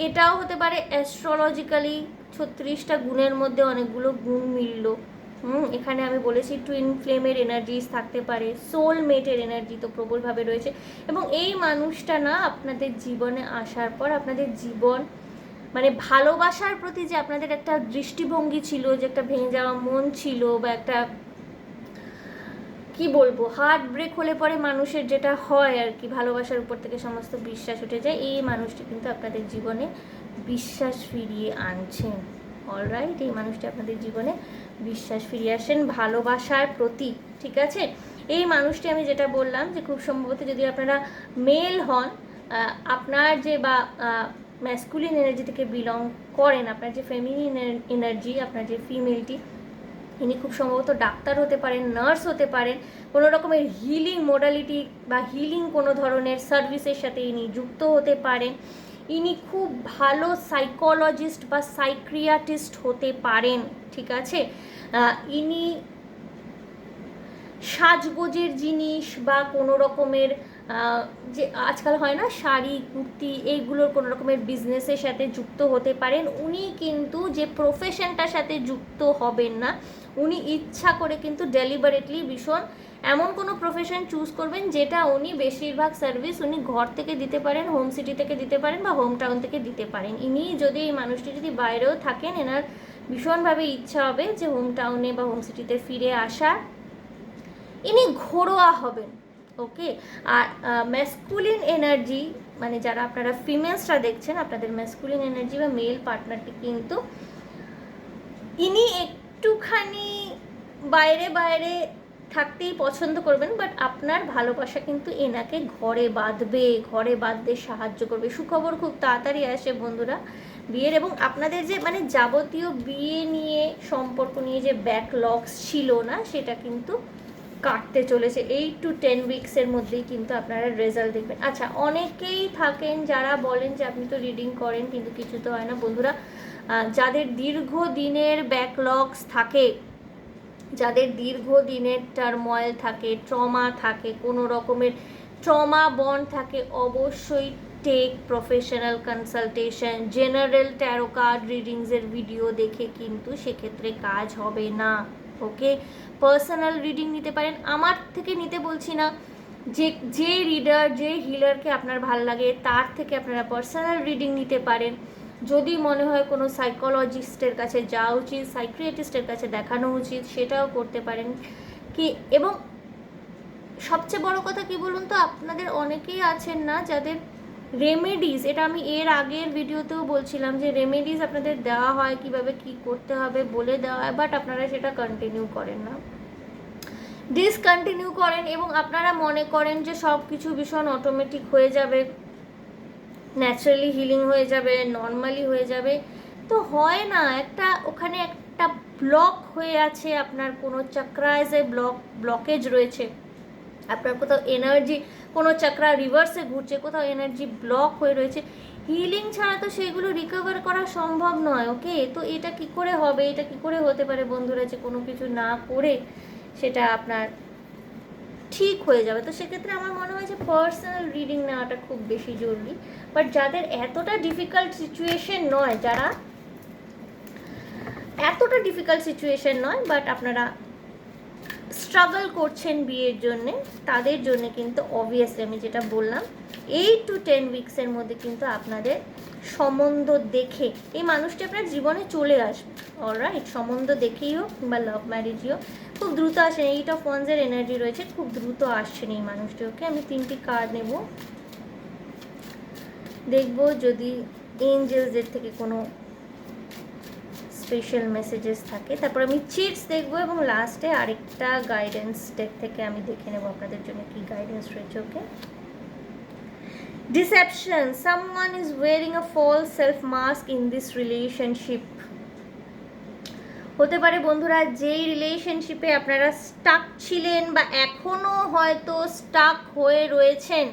এটাও হতে পারে অ্যাস্ট্রোলজিক্যালি 36টা গুণের মধ্যে অনেকগুলো গুণ মিলল। এখানে আমি বলেছি টুইন ফ্লেমের এনার্জিস থাকতে পারে, সোলমেটের এনার্জি তো প্রবলভাবে রয়েছে, এবং এই মানুষটা না আপনাদের জীবনে আসার পর আপনাদের জীবন, মানে ভালোবাসার প্রতি যে আপনাদের একটা দৃষ্টিভঙ্গি ছিল, যে একটা ভেঙে যাওয়া মন ছিল, বা একটা কি বলবো, হার্ট ব্রেক হলে পরে মানুষের যেটা হয় আর কি, ভালোবাসার উপর থেকে সমস্ত বিশ্বাস উঠে যায়, এই মানুষটি কিন্তু আপনাদের জীবনে বিশ্বাস ফিরিয়ে আনছেন। অলরাইট, এই মানুষটি আপনাদের জীবনে বিশ্বাস ফিরিয়ে আসেন, ভালোবাসার প্রতীক, ঠিক আছে। এই মানুষটি আমি যেটা বললাম যে খুব সম্ভবত যদি আপনারা মেল হন, আপনার যে বা ম্যাসকুলিন এনার্জি থেকে বিলং করেন, আপনার যে ফেমিনিন এনার্জি, আপনার যে ফিমেলটি, ইনি খুব সম্ভবত ডাক্তার হতে পারেন, নার্স হতে পারেন, কোনো রকমের হিলিং মোডালিটি বা হিলিং কোনো ধরনের সার্ভিসের সাথে ইনি যুক্ত হতে পারেন। ইনি খুব ভালো সাইকোলজিস্ট বা সাইক্রিয়াটিস্ট হতে পারেন, ঠিক আছে। ইনি সাজগোজের জিনিস বা কোনো রকমের যে আজকাল হয় না শাড়ি কুর্তি, এইগুলোর কোনো রকমের বিজনেসের সাথে যুক্ত হতে পারেন। উনি কিন্তু যে প্রফেশনটার সাথে যুক্ত হবেন না, উনি ইচ্ছা করে কিন্তু ডেলিবারেটলি ভীষণ এমন কোনো প্রফেশন চুজ করবেন যেটা উনি বেশিরভাগ সার্ভিস উনি ঘর থেকে দিতে পারেন, হোম সিটি থেকে দিতে পারেন বা হোম টাউন থেকে দিতে পারেন। ইনি যদি, এই মানুষটি যদি বাইরেও থাকেন, এনার ভীষণভাবে ইচ্ছা হবে যে হোম টাউনে বা হোম সিটিতে ফিরে আসার। ইনি ঘরোয়া হবেন, ওকে। আর ম্যাসকুলিন এনার্জি, মানে যারা আপনারা ফিমেলসরা দেখছেন, আপনাদের ম্যাসকুলিন এনার্জি বা মেল পার্টনারটি কিন্তু ইনি একটুখানি বাইরে বাইরে থাকতেই পছন্দ করবেন, বাট আপনার ভালোবাসা কিন্তু এনাকে ঘরে বাঁধবে, ঘরে বাঁধতে সাহায্য করবে। সুখবর খুব তাড়াতাড়ি আসে বন্ধুরা বিয়ের, এবং আপনাদের যে মানে যাবতীয় বিয়ে নিয়ে সম্পর্ক নিয়ে যে ব্যাকলগস ছিল না, সেটা কিন্তু কাটতে চলেছে। 8 to 10 উইক্সের মধ্যেই কিন্তু আপনারা রেজাল্ট দেখবেন। আচ্ছা, অনেকেই থাকেন যারা বলেন যে আপনি তো রিডিং করেন কিন্তু কিছু তো হয় না। বন্ধুরা, যাদের দীর্ঘদিনের ব্যাকলগস থাকে, যাদের দীর্ঘদিনের টার্ময়েল থাকে, ট্রমা থাকে, কোনো রকমের ট্রমা বন্ড থাকে, অবশ্যই take professional consultation. General tarot card রিডিংসের ভিডিও দেখে কিন্তু সেক্ষেত্রে কাজ হবে না, ওকে। পার্সোনাল রিডিং নিতে পারেন, আমার থেকে নিতে বলছি না, যে রিডার, যে হিলারকে আপনার ভাল লাগে তার থেকে আপনারা পার্সোনাল রিডিং নিতে পারেন। যদি মনে হয় কোনো সাইকোলজিস্টের কাছে যাওয়া উচিত, সাইক্রিয়াটিস্টের কাছে দেখানো উচিত, সেটাও করতে পারেন কি। এবং সবচেয়ে বড় কথা কি বলুন তো, আপনাদের অনেকেই আছেন না যাদের রেমেডিস, এটা আমি এর আগের ভিডিওতেও বলছিলাম যে রেমেডিস আপনাদের দেওয়া হয়, কিভাবে কি করতে হবে বলে দেওয়া হয়, বাট আপনারা সেটা কন্টিনিউ করেন না, ডিসকন্টিনিউ করেন, এবং আপনারা মনে করেন যে সব কিছু ভীষণ অটোমেটিক হয়ে যাবে, ন্যাচারালি হিলিং হয়ে যাবে, নর্মালি হয়ে যাবে। তো হয় না, ওখানে একটা ব্লক হয়ে আছে, আপনার কোনো চাক্রায় যে ব্লকেজ রয়েছে, আপনার কোথাও এনার্জি, কোনো চাক্রা রিভার্সে ঘুরছে, কোথাও এনার্জি ব্লক হয়ে রয়েছে। হিলিং ছাড়া তো সেগুলো রিকভার করা সম্ভব নয়, ওকে। তো এটা কি করে হবে, এটা কি করে হতে পারে বন্ধুরা যে কোনো কিছু না করে সেটা আপনার ঠিক হয়ে যাবে? তো সেক্ষেত্রে আমার মনে হয় যে পার্সোনাল রিডিং নেওয়াটা খুব বেশি জরুরি। বাট যাদের এতটা ডিফিকাল্ট সিচুয়েশন নয়, যারা এতটা ডিফিকাল্ট সিচুয়েশন নয় বাট আপনারা স্ট্রাগল করছেন বিয়ের জন্যে, তাদের জন্য কিন্তু অবভিয়াসলি আমি যেটা বললাম 8 to 10 উইক্সের মধ্যে কিন্তু আপনাদের সম্বন্ধ দেখে এই মানুষটি আপনার জীবনে চলে আসবে। অলরাইট, সম্বন্ধ দেখেই হোক কিংবা লাভ ম্যারেজই হোক, খুব দ্রুত আসেন। 8 of Wands-এর এনার্জি রয়েছে, খুব দ্রুত আসছেন এই মানুষটি, ওকে। আমি 3টি কার্ড নেব, দেখব যদি এঞ্জেলসদের থেকে কোনো স্পেশাল মেসেজেস থাকে, তারপর আমি চিটস দেখবো, এবং লাস্টে আরেকটা গাইডেন্স ডেক থেকে আমি দেখে নেব আপনাদের জন্য কি গাইডেন্স রয়েছে, okay. Deception, someone is wearing a false self mask in this relationship. হতে পারে বন্ধুরা যেই রিলেশনশিপে আপনারা স্টাক ছিলেন বা এখনো হয়তো স্টাক হয়ে রয়েছেন,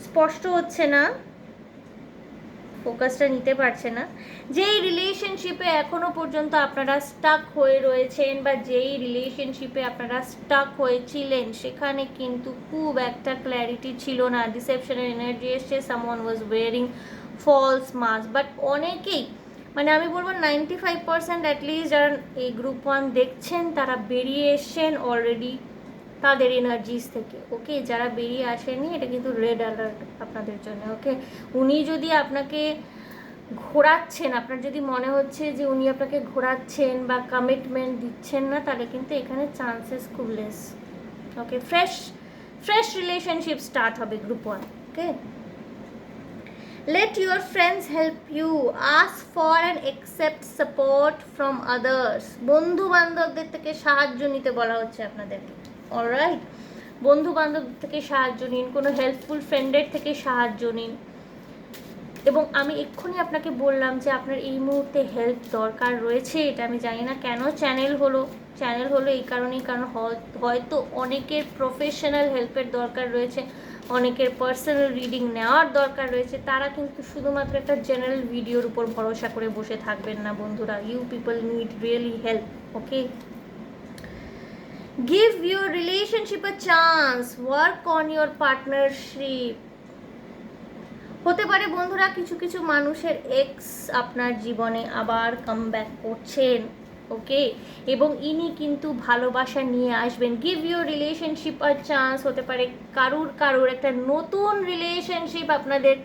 স্পষ্ট হচ্ছে না, ফোকাসটা নিতে পারছে না, যেই রিলেশনশিপে এখনো পর্যন্ত আপনারা স্টাক হয়ে রয়েছেন বা যেই রিলেশনশিপে আপনারা স্টাক হয়েছিলেন, সেখানে কিন্তু খুব একটা ক্ল্যারিটি ছিল না। ডিসেপশনের এনার্জি এসছে, someone was wearing false mask. But অনেকেই, মানে আমি বলবো 95% অ্যাটলিস্ট যারা এই গ্রুপ 1 দেখছেন তারা বেরিয়ে এসছেন অলরেডি তাদের এনার্জিস থেকে, ওকে। যারা বেরিয়ে আসেনি, এটা কিন্তু রেড অ্যালার্ট আপনাদের জন্য, ওকে। উনি যদি আপনাকে ঘোরাচ্ছেন, আপনার যদি মনে হচ্ছে যে উনি আপনাকে ঘোরাচ্ছেন বা কমিটমেন্ট দিচ্ছেন না, তাহলে কিন্তু এখানে চান্সেস খুব লেস, ওকে। ফ্রেশ রিলেশনশিপ স্টার্ট হবে group 1, okay. Let your friends help you. Ask for and accept support from others. বন্ধু বান্ধবদের থেকে সাহায্য নিতে বলা হচ্ছে আপনাদেরকে। অলরাইট, বন্ধু বান্ধবদের থেকে সাহায্য নিন, কোনো হেল্পফুল ফ্রেন্ডের থেকে সাহায্য নিন। এবং আমি এক্ষুনি আপনাকে বললাম যে আপনার এই মুহূর্তে হেল্প দরকার রয়েছে, এটা আমি জানি না কেন চ্যানেল হলো এই কারণেই, কারণ হয়তো অনেকের প্রফেশনাল হেল্পের দরকার রয়েছে, অনেকের পার্সোনাল রিডিং নেওয়ার দরকার রয়েছে। তারা কিন্তু শুধুমাত্র একটা জেনারেল ভিডিওর উপর ভরসা করে বসে থাকবেন না বন্ধুরা। You people need really help, okay? Give your relationship a chance. Work on your partnership. হতে পারে বন্ধুরা কিছু কিছু মানুষের এক্স আপনার জীবনে আবার কামব্যাক করছেন, ওকে? এবং ইনি কিন্তু ভালোবাসা নিয়ে আসবেন। Give your relationship a chance. হতে পারে কারুর একটা নতুন রিলেশনশিপ আপনাদের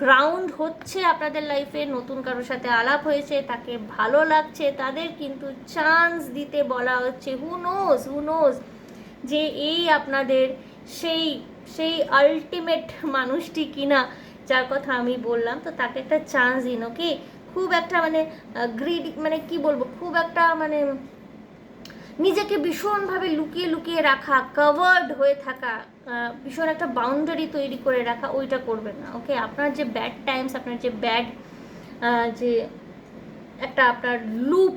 গ্রাউন্ড হচ্ছে আপনাদের লাইফে, নতুন কারোর সাথে আলাপ হয়েছে, তাকে ভালো লাগছে, তাদের কিন্তু চান্স দিতে বলা হচ্ছে। হু নোজ যে এই আপনাদের সেই আলটিমেট মানুষটি কিনা যার কথা আমি বললাম। তো তাকে একটা চান্স দিন, ওকে? খুব একটা মানে গ্রিড, মানে কি বলবো, খুব একটা মানে নিজেকে ভীষণভাবে লুকিয়ে রাখা, কভার্ড হয়ে থাকা, ভীষণ একটা বাউন্ডারি তৈরি করে রাখা, ওইটা করবেন না, ওকে? আপনার যে ব্যাড টাইমস, আপনার যে ব্যাড যে একটা আপনার লুপ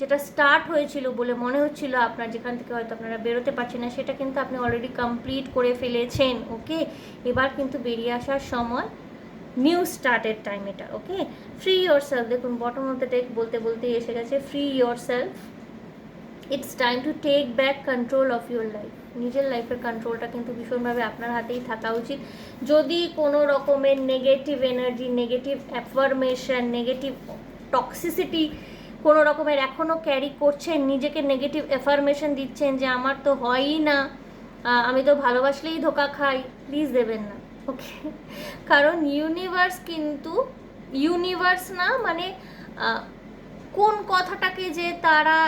যেটা স্টার্ট হয়েছিল বলে মনে হচ্ছিল আপনার, যেখান থেকে হয়তো আপনারা বেরোতে পারছেন না, সেটা কিন্তু আপনি অলরেডি কমপ্লিট করে ফেলেছেন, ওকে? এবার কিন্তু বেরিয়ে আসার সময়, নিউ স্টার্টের টাইম এটা, ওকে? ফ্রি ইয়োর সেলফ। দেখুন বটম অফ দ্য ডেক বলতে এসে গেছে, ফ্রি ইয়োর সেলফ। It's time to take back control of your life. নিজের লাইফের কন্ট্রোলটা কিন্তু ভীষণভাবে আপনার হাতেই থাকা উচিত। যদি কোনো রকমের negative energy, negative affirmation, negative toxicity কোনো রকমের এখনও ক্যারি করছেন, নিজেকে নেগেটিভ অ্যাফার্মেশন দিচ্ছেন যে আমার তো হয়ই না, আমি তো ভালোবাসলেই ধোকা খাই, প্লিজ দেবেন না, ওকে? কারণ ইউনিভার্স না, মানে কোন কথাটাকে যে তারা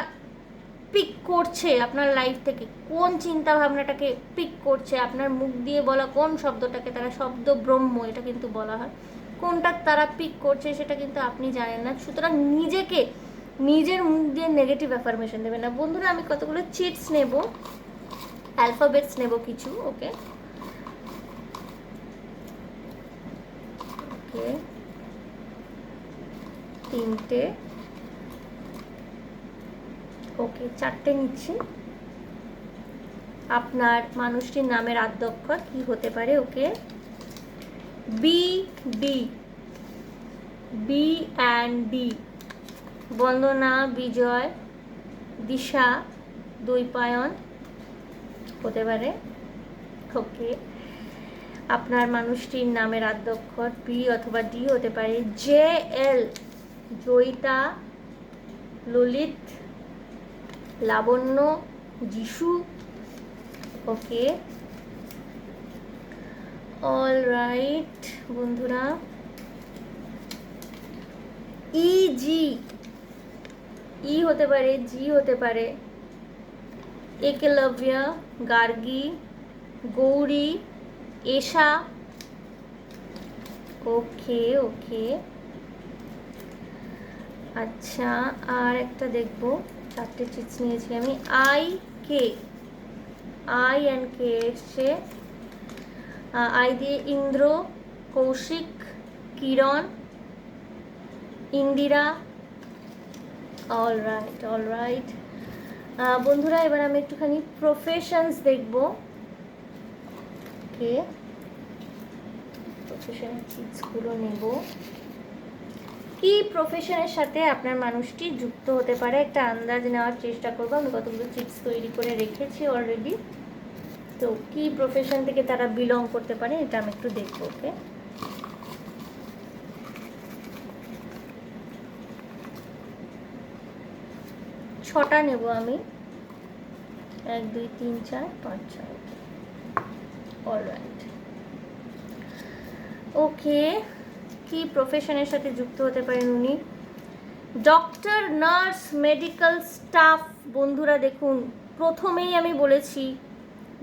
পিক করছে আপনার লাইফ থেকে, কোন চিন্তা ভাবনাটাকে পিক করছে, আপনার মুখ দিয়ে বলা কোন শব্দটাকে তারা শব্দ ব্রহ্ম এটা কিন্তু বলা হয়, কোনটা তারা পিক করছে সেটা কিন্তু আপনি জানেন না। সুতরাং নিজের মুখ দিয়ে নেগেটিভ অ্যাফার্মেশন দেবেন না বন্ধুরা। আমি কতগুলো চিটস নেব, অ্যালফাবেটস নেব কিছু, ওকে? ওকে, 3টে, ওকে, 4টে নিচ্ছি। আপনার মানুষটির নামের আদ্যক্ষর কি হতে পারে, okay? B and D. Bandana, Bijoy, Disha, Dwaipayan হতে পারে, ওকে? আপনার মানুষটির নামের আদ্যক্ষর বি অথবা ডি হতে পারে। জে এল, জয়িতা, ললিত, লাবণ্য, যিশু, ওকে? অলরাইট বন্ধুরা। ই হতে পারে, জি হতে পারে, একলব্য, গার্গী, গৌরী, এশা, ওকে? আচ্ছা, আর একটা দেখবো, 4টে চিটস নিয়েছি আমি। আই অ্যান্ড কে এসছে। আই দিয়ে ইন্দ্র, কৌশিক, কিরণ, ইন্দিরা। অলরাইট বন্ধুরা, এবার আমি একটুখানি প্রফেশনস দেখব, ওকে? প্রফেশনের চিটসগুলো নেব। কি প্রফেশনের সাথে আপনার মানুষটি যুক্ত হতে পারে একটা আন্দাজ নেওয়ার চেষ্টা করবো। আমি কতগুলো চিটস তৈরি করে রেখেছি অলরেডি। তো কি প্রফেশন থেকে তারা বিলং করতে পারে এটা আমি একটু দেখবো, ওকে? ছটা নেব আমি, 1 2 3 4 5 6। অলরাইট, ওকে। কি প্রফেশনের সাথে যুক্ত হতে পারেন উনি? Doctor, nurse, medical staff. বন্ধুরা দেখুন, প্রথমেই আমি বলেছি,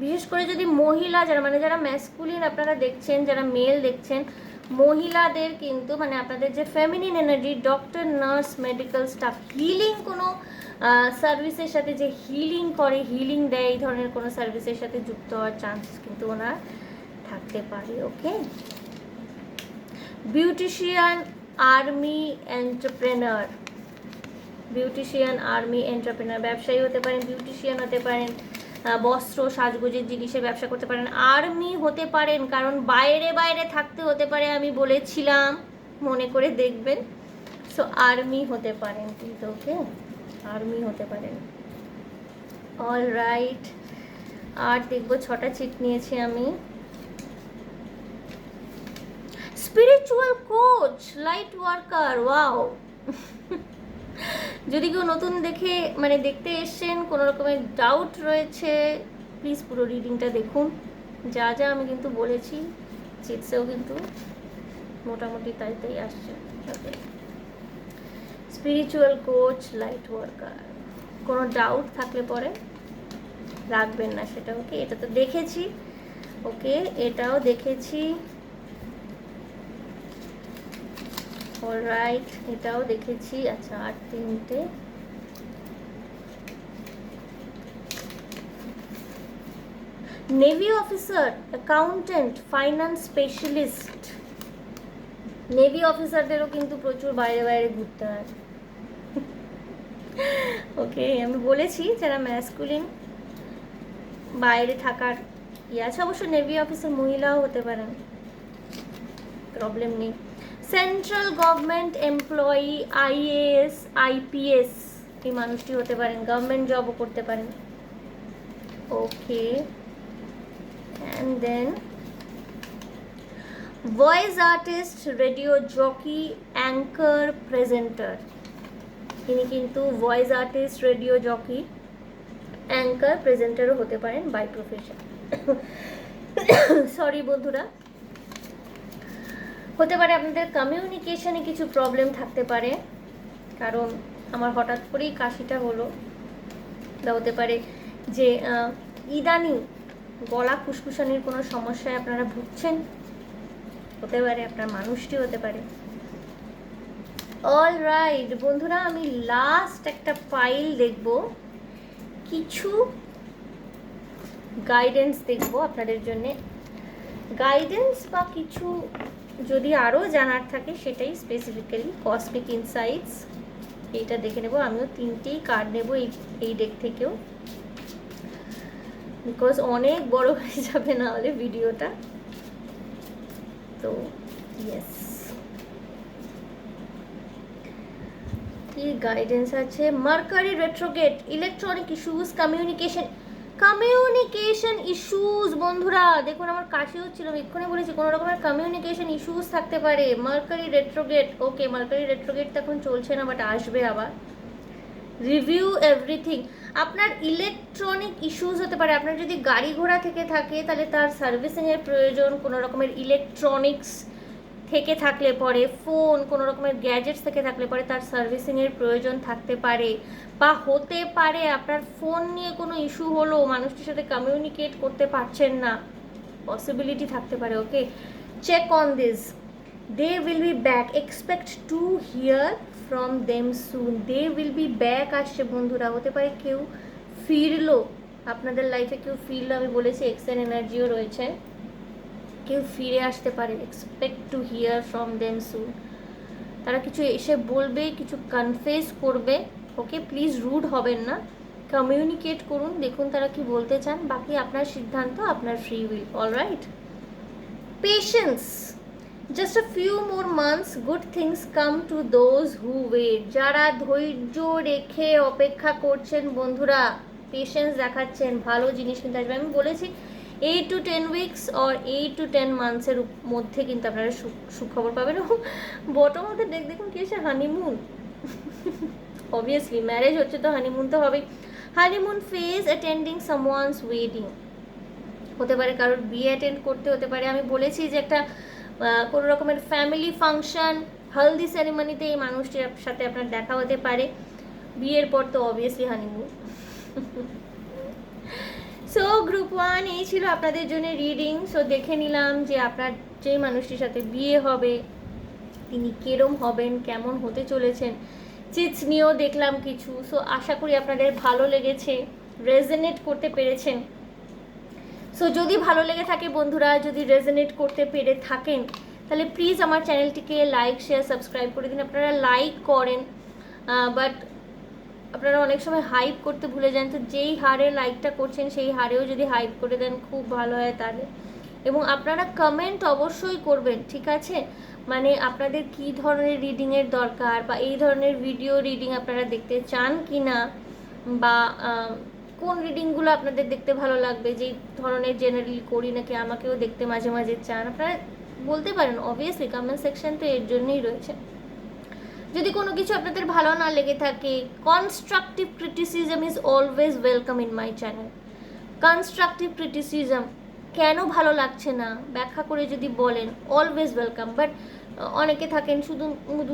বিশেষ করে যদি মহিলা যারা, মানে যারা ম্যাসকুলিন আপনারা দেখছেন, যারা মেল দেখছেন, মহিলাদের কিন্তু মানে আপনাদের যে feminine energy, doctor, nurse, medical staff, healing কোনো সার্ভিসের সাথে যে হিলিং করে, হিলিং দেয়, এই ধরনের কোনো সার্ভিসের সাথে যুক্ত হওয়ার চান্স কিন্তু ওনার থাকতে পারে। Okay, beautician, army entrepreneur, beautician, army entrepreneur, ব্যবসায়ী হতে পারেন, বিউটিশিয়ান হতে পারেন, বস্ত্র সাজগোজের জিনিসের ব্যবসা করতে পারেন, আর্মি হতে পারেন, কারণ বাইরে বাইরে থাকতে হতে পারে, আমি বলেছিলাম, মনে করে দেখবেন। সো আর্মি হতে পারেন কিন্তু। ওকে, আর্মি হতে পারেন। অল রাইট, আর দেখবো 6টা চিট নিয়েছি আমি। Spiritual coach, light worker, wow. যদি কেউ নতুন দেখে মানে দেখতে এসছেন, কোনো রকমের ডাউট রয়েছে, প্লিজ পুরো রিডিংটা দেখুন। যা যা আমি কিন্তু বলেছি চিটসেও কিন্তু মোটামুটি তাই তাই আসছে। ওকে, স্পিরিচুয়াল কোচ, লাইট ওয়ার্কার, কোনো ডাউট থাকলে পরে রাখবেন না সেটা। ওকে, এটা তো দেখেছি। ওকে, এটাও দেখেছি। অলরাইট, এটাও দেখেছি। আচ্ছা, আর 3টে। Navy officer, accountant, finance specialist. Navy অফিসারদেরও কিন্তু প্রচুর বাইরে বাইরে ঘুরতে হয়। ওকে, আমি বলেছি যারা ম্যাসকুলিন বাইরে থাকার আছে, অবশ্য নেভি অফিসার মহিলাও হতে পারেন, প্রবলেম নেই। Central government employee, IAS, IPS, এই মানুষটি হতে পারেন, গভর্নমেন্ট জবও করতে পারেন। Okay, and then voice artist, radio jockey, anchor, presenter. তিনি কিন্তু voice artist, radio jockey, anchor, প্রেজেন্টারও হতে পারেন বাই প্রফেশন। সরি বন্ধুরা, হতে পারে আপনাদের কমিউনিকেশনে কিছু প্রবলেম থাকতে পারে, কারণ আমার হঠাৎ করেই কাশিটা হলো। বা হতে পারে যে ইদানিং গলা খুসখুসানির কোনো সমস্যায় আপনারা ভুগছেন, হতে পারে আপনার মানুষটি হতে পারে। অল রাইট বন্ধুরা, আমি লাস্ট একটা ফাইল দেখব, কিছু গাইডেন্স দেখব আপনাদের জন্যে। গাইডেন্স বা কিছু যদি আরও জানার থাকে সেটাই স্পেসিফিক্যালি কসমিক ইনসাইটস, এইটা দেখে নেব। আমিও 3টেই কার্ড নেব এই ডেক থেকেও, বিকজ অনেক বড় হয়ে যাবে না হলে ভিডিওটা। তো ইয়েস, কি গাইডেন্স আছে? Mercury retrograde, electronic issues, communication issues. বন্ধুরা দেখুন, আমার কাশি হচ্ছিল, আমি এক্ষুনি বলেছি কোনো রকমের কমিউনিকেশন ইস্যুস থাকতে পারে। মার্কারি রেট্রোগেট, ওকে, মার্কারি রেট্রোগেট তো এখন চলছে না, বাট আসবে আবার। রিভিউ এভরিথিং, আপনার ইলেকট্রনিক ইস্যুস হতে পারে। আপনার যদি গাড়ি ঘোড়া থেকে থাকে তাহলে তার সার্ভিসিংয়ের প্রয়োজন, কোনো রকমের ইলেকট্রনিক্স থেকে থাকলে পরে, ফোন, কোনো রকমের গ্যাজেটস থেকে থাকলে পরে তার সার্ভিসিংয়ের প্রয়োজন থাকতে পারে। বা হতে পারে আপনার ফোন নিয়ে কোনো ইস্যু হলো, মানুষটির সাথে কমিউনিকেট করতে পারছেন না, পসিবিলিটি থাকতে পারে। Okay, check on this, they will be back, expect to hear from them soon. They will be back আসছে বন্ধুরা, হতে পারে কেউ ফিরলো আপনাদের লাইফে, কেউ ফিরলো, আমি বলেছি এক্সেন এনার্জিও রয়েছে, কেউ ফিরে আসতে পারে। Expect to hear from them soon, তারা কিছু এসে বলবে, কিছু কনফেস করবে। ওকে, প্লিজ রুড হবেন না, কমিউনিকেট করুন, দেখুন তারা কি বলতে চান, বাকি আপনার সিদ্ধান্ত, আপনার free will. Alright, patience, just a few more months, good things come to those who wait. যারা ধৈর্য রেখে অপেক্ষা করছেন বন্ধুরা, পেশেন্স দেখাচ্ছেন, ভালো জিনিস কিন্তু আসবে। আমি বলেছি 8 to 10 weeks or 8 to 10 months-এর মধ্যে কিন্তু আপনারা সুখবর পাবেন। বটম মধ্যে দেখুন কি আছে, হানিমুন। অবভিয়াসলি ম্যারেজ হচ্ছে তো হানিমুন তো হবেই। Honeymoon phase, attending someone's wedding, হতে পারে কারোর বিয়ে অ্যাটেন্ড করতে, হতে পারে আমি বলেছি যে একটা কোনো রকমের ফ্যামিলি ফাংশন, হলদি সেরিমনিতে এই মানুষটির সাথে আপনার দেখা হতে পারে। বিয়ের পর তো অবভিয়াসলি হানিমুন। সো গ্রুপ 1 এই ছিল আপনাদের জন্য রিডিং। সো দেখে নিলাম যে আপনার যেই মানুষটির সাথে বিয়ে হবে তিনি কেরম হবেন, কেমন হতে চলেছেন, চিটস নিয়েও দেখলাম কিছু। সো আশা করি আপনাদের ভালো লেগেছে, রেজনেট করতে পেরেছেন। সো যদি ভালো লেগে থাকে বন্ধুরা, যদি রেজনেট করতে পেরে থাকেন, তাহলে প্লিজ আমার চ্যানেলটিকে লাইক শেয়ার সাবস্ক্রাইব করে দিন। আপনারা লাইক করেন বাট আপনারা অনেক সময় হাইপ করতে ভুলে যান, তো যেই হারে লাইকটা করছেন সেই হারেও যদি হাইপ করে দেন খুব ভালো হয় তাহলে। এবং আপনারা কমেন্ট অবশ্যই করবেন, ঠিক আছে? মানে আপনাদের কী ধরনের রিডিংয়ের দরকার, বা এই ধরনের ভিডিও রিডিং আপনারা দেখতে চান কি না, বা কোন রিডিংগুলো আপনাদের দেখতে ভালো লাগবে, যেই ধরনের জেনারেলি করি নাকি আমাকেও দেখতে মাঝে মাঝে চান, আপনারা বলতে পারেন। অবভিয়াসলি কমেন্ট সেকশন তো এর জন্যই রয়েছে। যদি কোনো কিছু আপনাদের ভালো না লেগে থাকে, constructive criticism is always welcome in my channel. Constructive criticism কেন ভালো লাগছে না ব্যাখ্যা করে যদি বলেন, অলওয়েজ ওয়েলকাম। বাট অনেকে থাকেন শুধু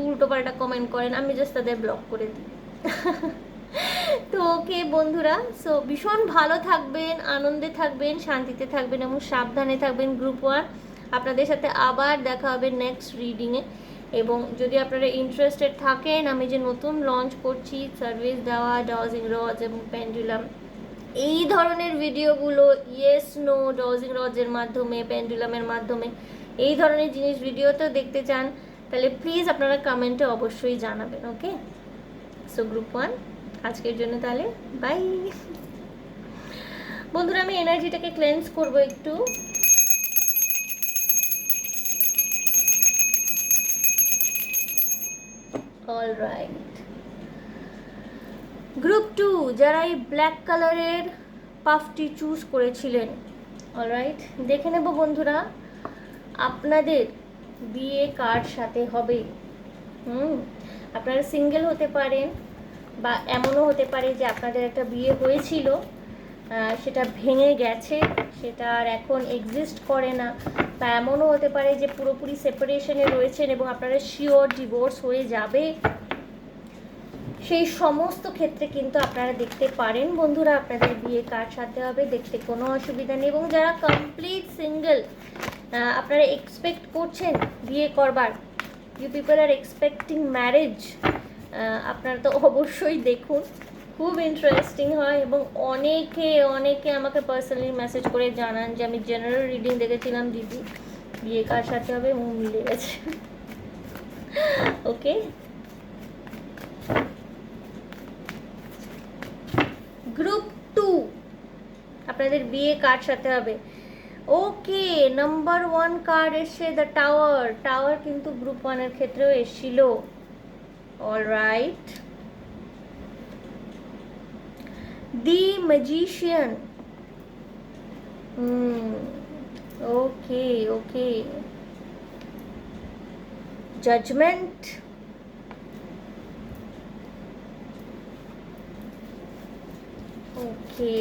উল্টোপাল্টা কমেন্ট করেন, আমি জাস্ট তাদের ব্লক করে দিই। তো ওকে বন্ধুরা, সো ভীষণ ভালো থাকবেন, আনন্দে থাকবেন, শান্তিতে থাকবেন এবং সাবধানে থাকবেন। গ্রুপ 1 আপনাদের সাথে আবার দেখা হবে নেক্সট রিডিংয়ে। এবং যদি আপনারা ইন্টারেস্টেড থাকেন, আমি যে নতুন লঞ্চ করছি সার্ভিস দেওয়া ডজিং রজ এবং পেন্ডুলাম, এই ধরনের ভিডিওগুলো, ইয়েস নো ডজিং রজের মাধ্যমে, পেন্ডুলামের মাধ্যমে, এই ধরনের জিনিস ভিডিওতে দেখতে চান, তাহলে প্লিজ আপনারা কমেন্টে অবশ্যই জানাবেন। ওকে, সো গ্রুপ 1 আজকের জন্য তাহলে বাই। বন্ধুরা আমি এনার্জিটাকে ক্লেন্স করব একটু। অলরাইট, গ্রুপ 2 যারা এই ব্ল্যাক কালারের পাফটি চুজ করেছিলেন, অলরাইট দেখে নেব বন্ধুরা আপনাদের বিয়ে কার সাথে হবে। আপনারা সিঙ্গেল হতে পারেন, বা এমনও হতে পারে যে আপনাদের একটা বিয়ে হয়েছিল, সেটা ভেঙে গেছে, সেটা আর এখন এক্সিস্ট করে না, বা এমনও হতে পারে যে পুরোপুরি সেপারেশনে রয়েছেন এবং আপনারা শিওর ডিভোর্স হয়ে যাবে। সেই সমস্ত ক্ষেত্রে কিন্তু আপনারা দেখতে পারেন বন্ধুরা আপনাদের বিয়ে কার সাথে হবে, দেখতে কোনো অসুবিধা নেই। এবং যারা কমপ্লিট সিঙ্গেল, আপনারা এক্সপেক্ট করছেন বিয়ে করবার, you people are expecting marriage, আপনারা তো অবশ্যই দেখুন, খুব ইন্টারেস্টিং হয়। এবং অনেকে আমাকে পার্সোনালি মেসেজ করে জানান যে আমি জেনারেল রিডিং দেখেছিলাম দিদি, বিয়ে কার সাথে হবে এবং মিলে গেছে। ওকে, গ্রুপ 2 আপনাদের বিয়ে কার সাথে হবে। ওকে, নাম্বার 1 কার্ড এসছে দ্য টাওয়ার। টাওয়ার কিন্তু গ্রুপ 1 এর ক্ষেত্রেও এসেছিল। অলরাইট, দি ম্যাজিশিয়ান। ওকে, জাজমেন্ট। ওকে,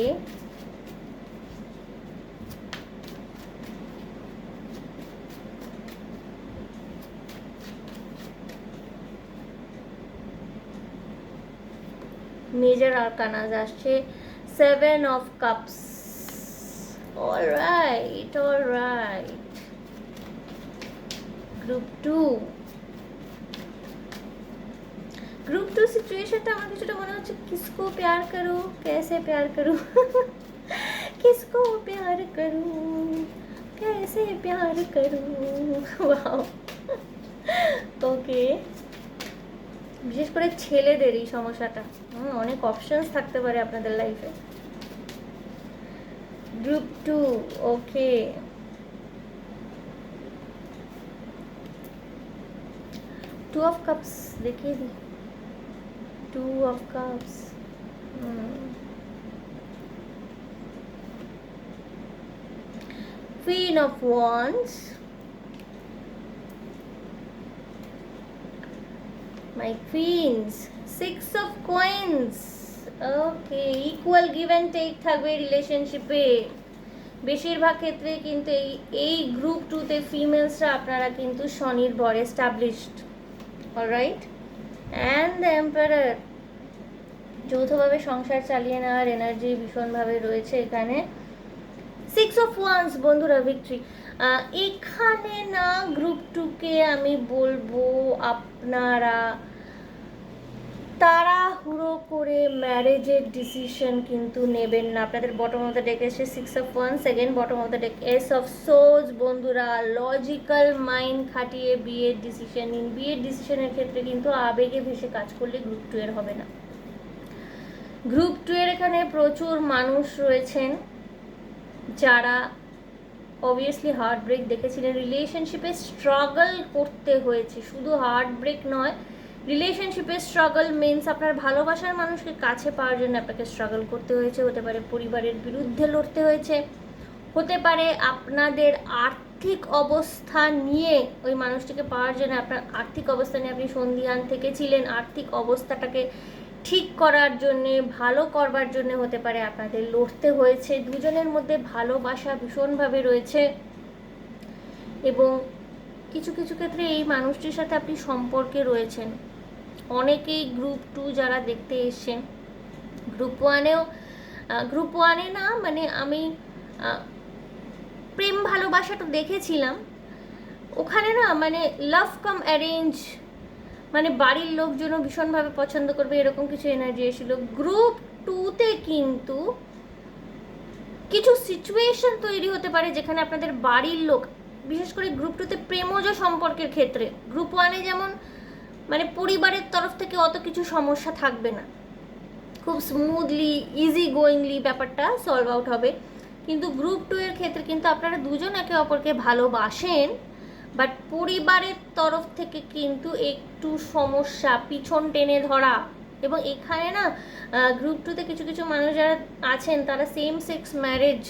মেজর আরকানাস আসছে 7 অফ কাপস। অলরাইট, গ্রুপ 2 সিচুয়েশনটা আমার কিছুটা মনে হচ্ছে কিসকো প্যার করু, कैसे प्यार करूं, किसको प्यार करूं, कैसे प्यार करूं। ওয়াও, ওকে, বিশেষ করে ছেলেদের এই সমস্যাটা, অনেক অপশনস থাকতে পারে আপনাদের লাইফে। Group 2, okay, two of cups দেখিয়ে দিই। 2 of cups, Queen of Wands, my queens, 6 of coins. Okay, equal give and take থাকবে রিলেশনশিপে বেশিরভাগ ক্ষেত্রে। কিন্তু এই গ্রুপ 2তে ফিমেলসরা আপনারা কিন্তু স্বনির্ভর, established. Alright, and the emperor, যৌথভাবে সংসার চালিয়ে নেওয়ার এনার্জি ভীষণভাবে রয়েছে এখানে। 6 of Wands বন্ধুরা, ভিক্টরি। এখানে না গ্রুপ টুকে আমি বলবো আপনারা তাড়াহুড়ো করে ম্যারেজের ডিসিশন কিন্তু নেবেন না। আপনাদের বটম অফ দ্য ডেক এসে 6 of wands, second bottom of the deck ace of সোজ। বন্ধুরা, লজিক্যাল মাইন্ড খাটিয়ে বিয়ের ডিসিশন নিন। বিয়ের ডিসিশনের ক্ষেত্রে কিন্তু আবেগে ভেসে কাজ করলে গ্রুপ টু এর হবে না। গ্রুপ টু এর এখানে প্রচুর মানুষ রয়েছেন যারা অবভিয়াসলি হার্ট ব্রেক দেখেছিলেন, রিলেশনশিপে স্ট্রাগল করতে হয়েছে, শুধু হার্ট ব্রেক নয়, রিলেশনশিপে স্ট্রাগল মিনস আপনার ভালোবাসার মানুষকে কাছে পাওয়ার জন্য আপনাকে স্ট্রাগল করতে হয়েছে। হতে পারে পরিবারের বিরুদ্ধে লড়তে হয়েছে, হতে পারে আপনাদের আর্থিক অবস্থা নিয়ে ওই মানুষটিকে পাওয়ার জন্য আপনার আর্থিক অবস্থা নিয়ে আপনি সন্দিহান থেকেছিলেন, আর্থিক অবস্থাটাকে ঠিক করার জন্যে, ভালো করবার জন্য হতে পারে আপনাদের লড়তে হয়েছে। দুজনের মধ্যে ভালোবাসা ভীষণভাবে রয়েছে এবং কিছু কিছু ক্ষেত্রে এই মানুষটির সাথে আপনি সম্পর্কে রয়েছেন। অনেকেই গ্রুপ টু যারা দেখতে এসছেন, গ্রুপ ওয়ানে না মানে আমি প্রেম ভালোবাসাটা দেখেছিলাম, ওখানে না মানে লাভ কাম অ্যারেঞ্জ, মানে বাড়ির লোকজনও ভীষণভাবে পছন্দ করবে এরকম কিছু এনার্জি এসেছিল। গ্রুপ টুতে কিন্তু কিছু সিচুয়েশন তৈরি হতে পারে যেখানে আপনাদের বাড়ির লোক, বিশেষ করে গ্রুপ টুতে প্রেমজ সম্পর্কের ক্ষেত্রে, গ্রুপ ওয়ানে যেমন মানে পরিবারের তরফ থেকে অত কিছু সমস্যা থাকবে না, খুব স্মুথলি ইজি গোয়িংলি ব্যাপারটা সলভ আউট হবে। কিন্তু গ্রুপ টু এর ক্ষেত্রে কিন্তু আপনারা দুজন একে অপরকে ভালোবাসেন, বাট পরিবারের তরফ থেকে কিন্তু একটু সমস্যা, পিছন টেনে ধরা। এবং এখানে না গ্রুপ টুতে কিছু কিছু মানুষ যারা আছেন তারা সেম সেক্স ম্যারেজ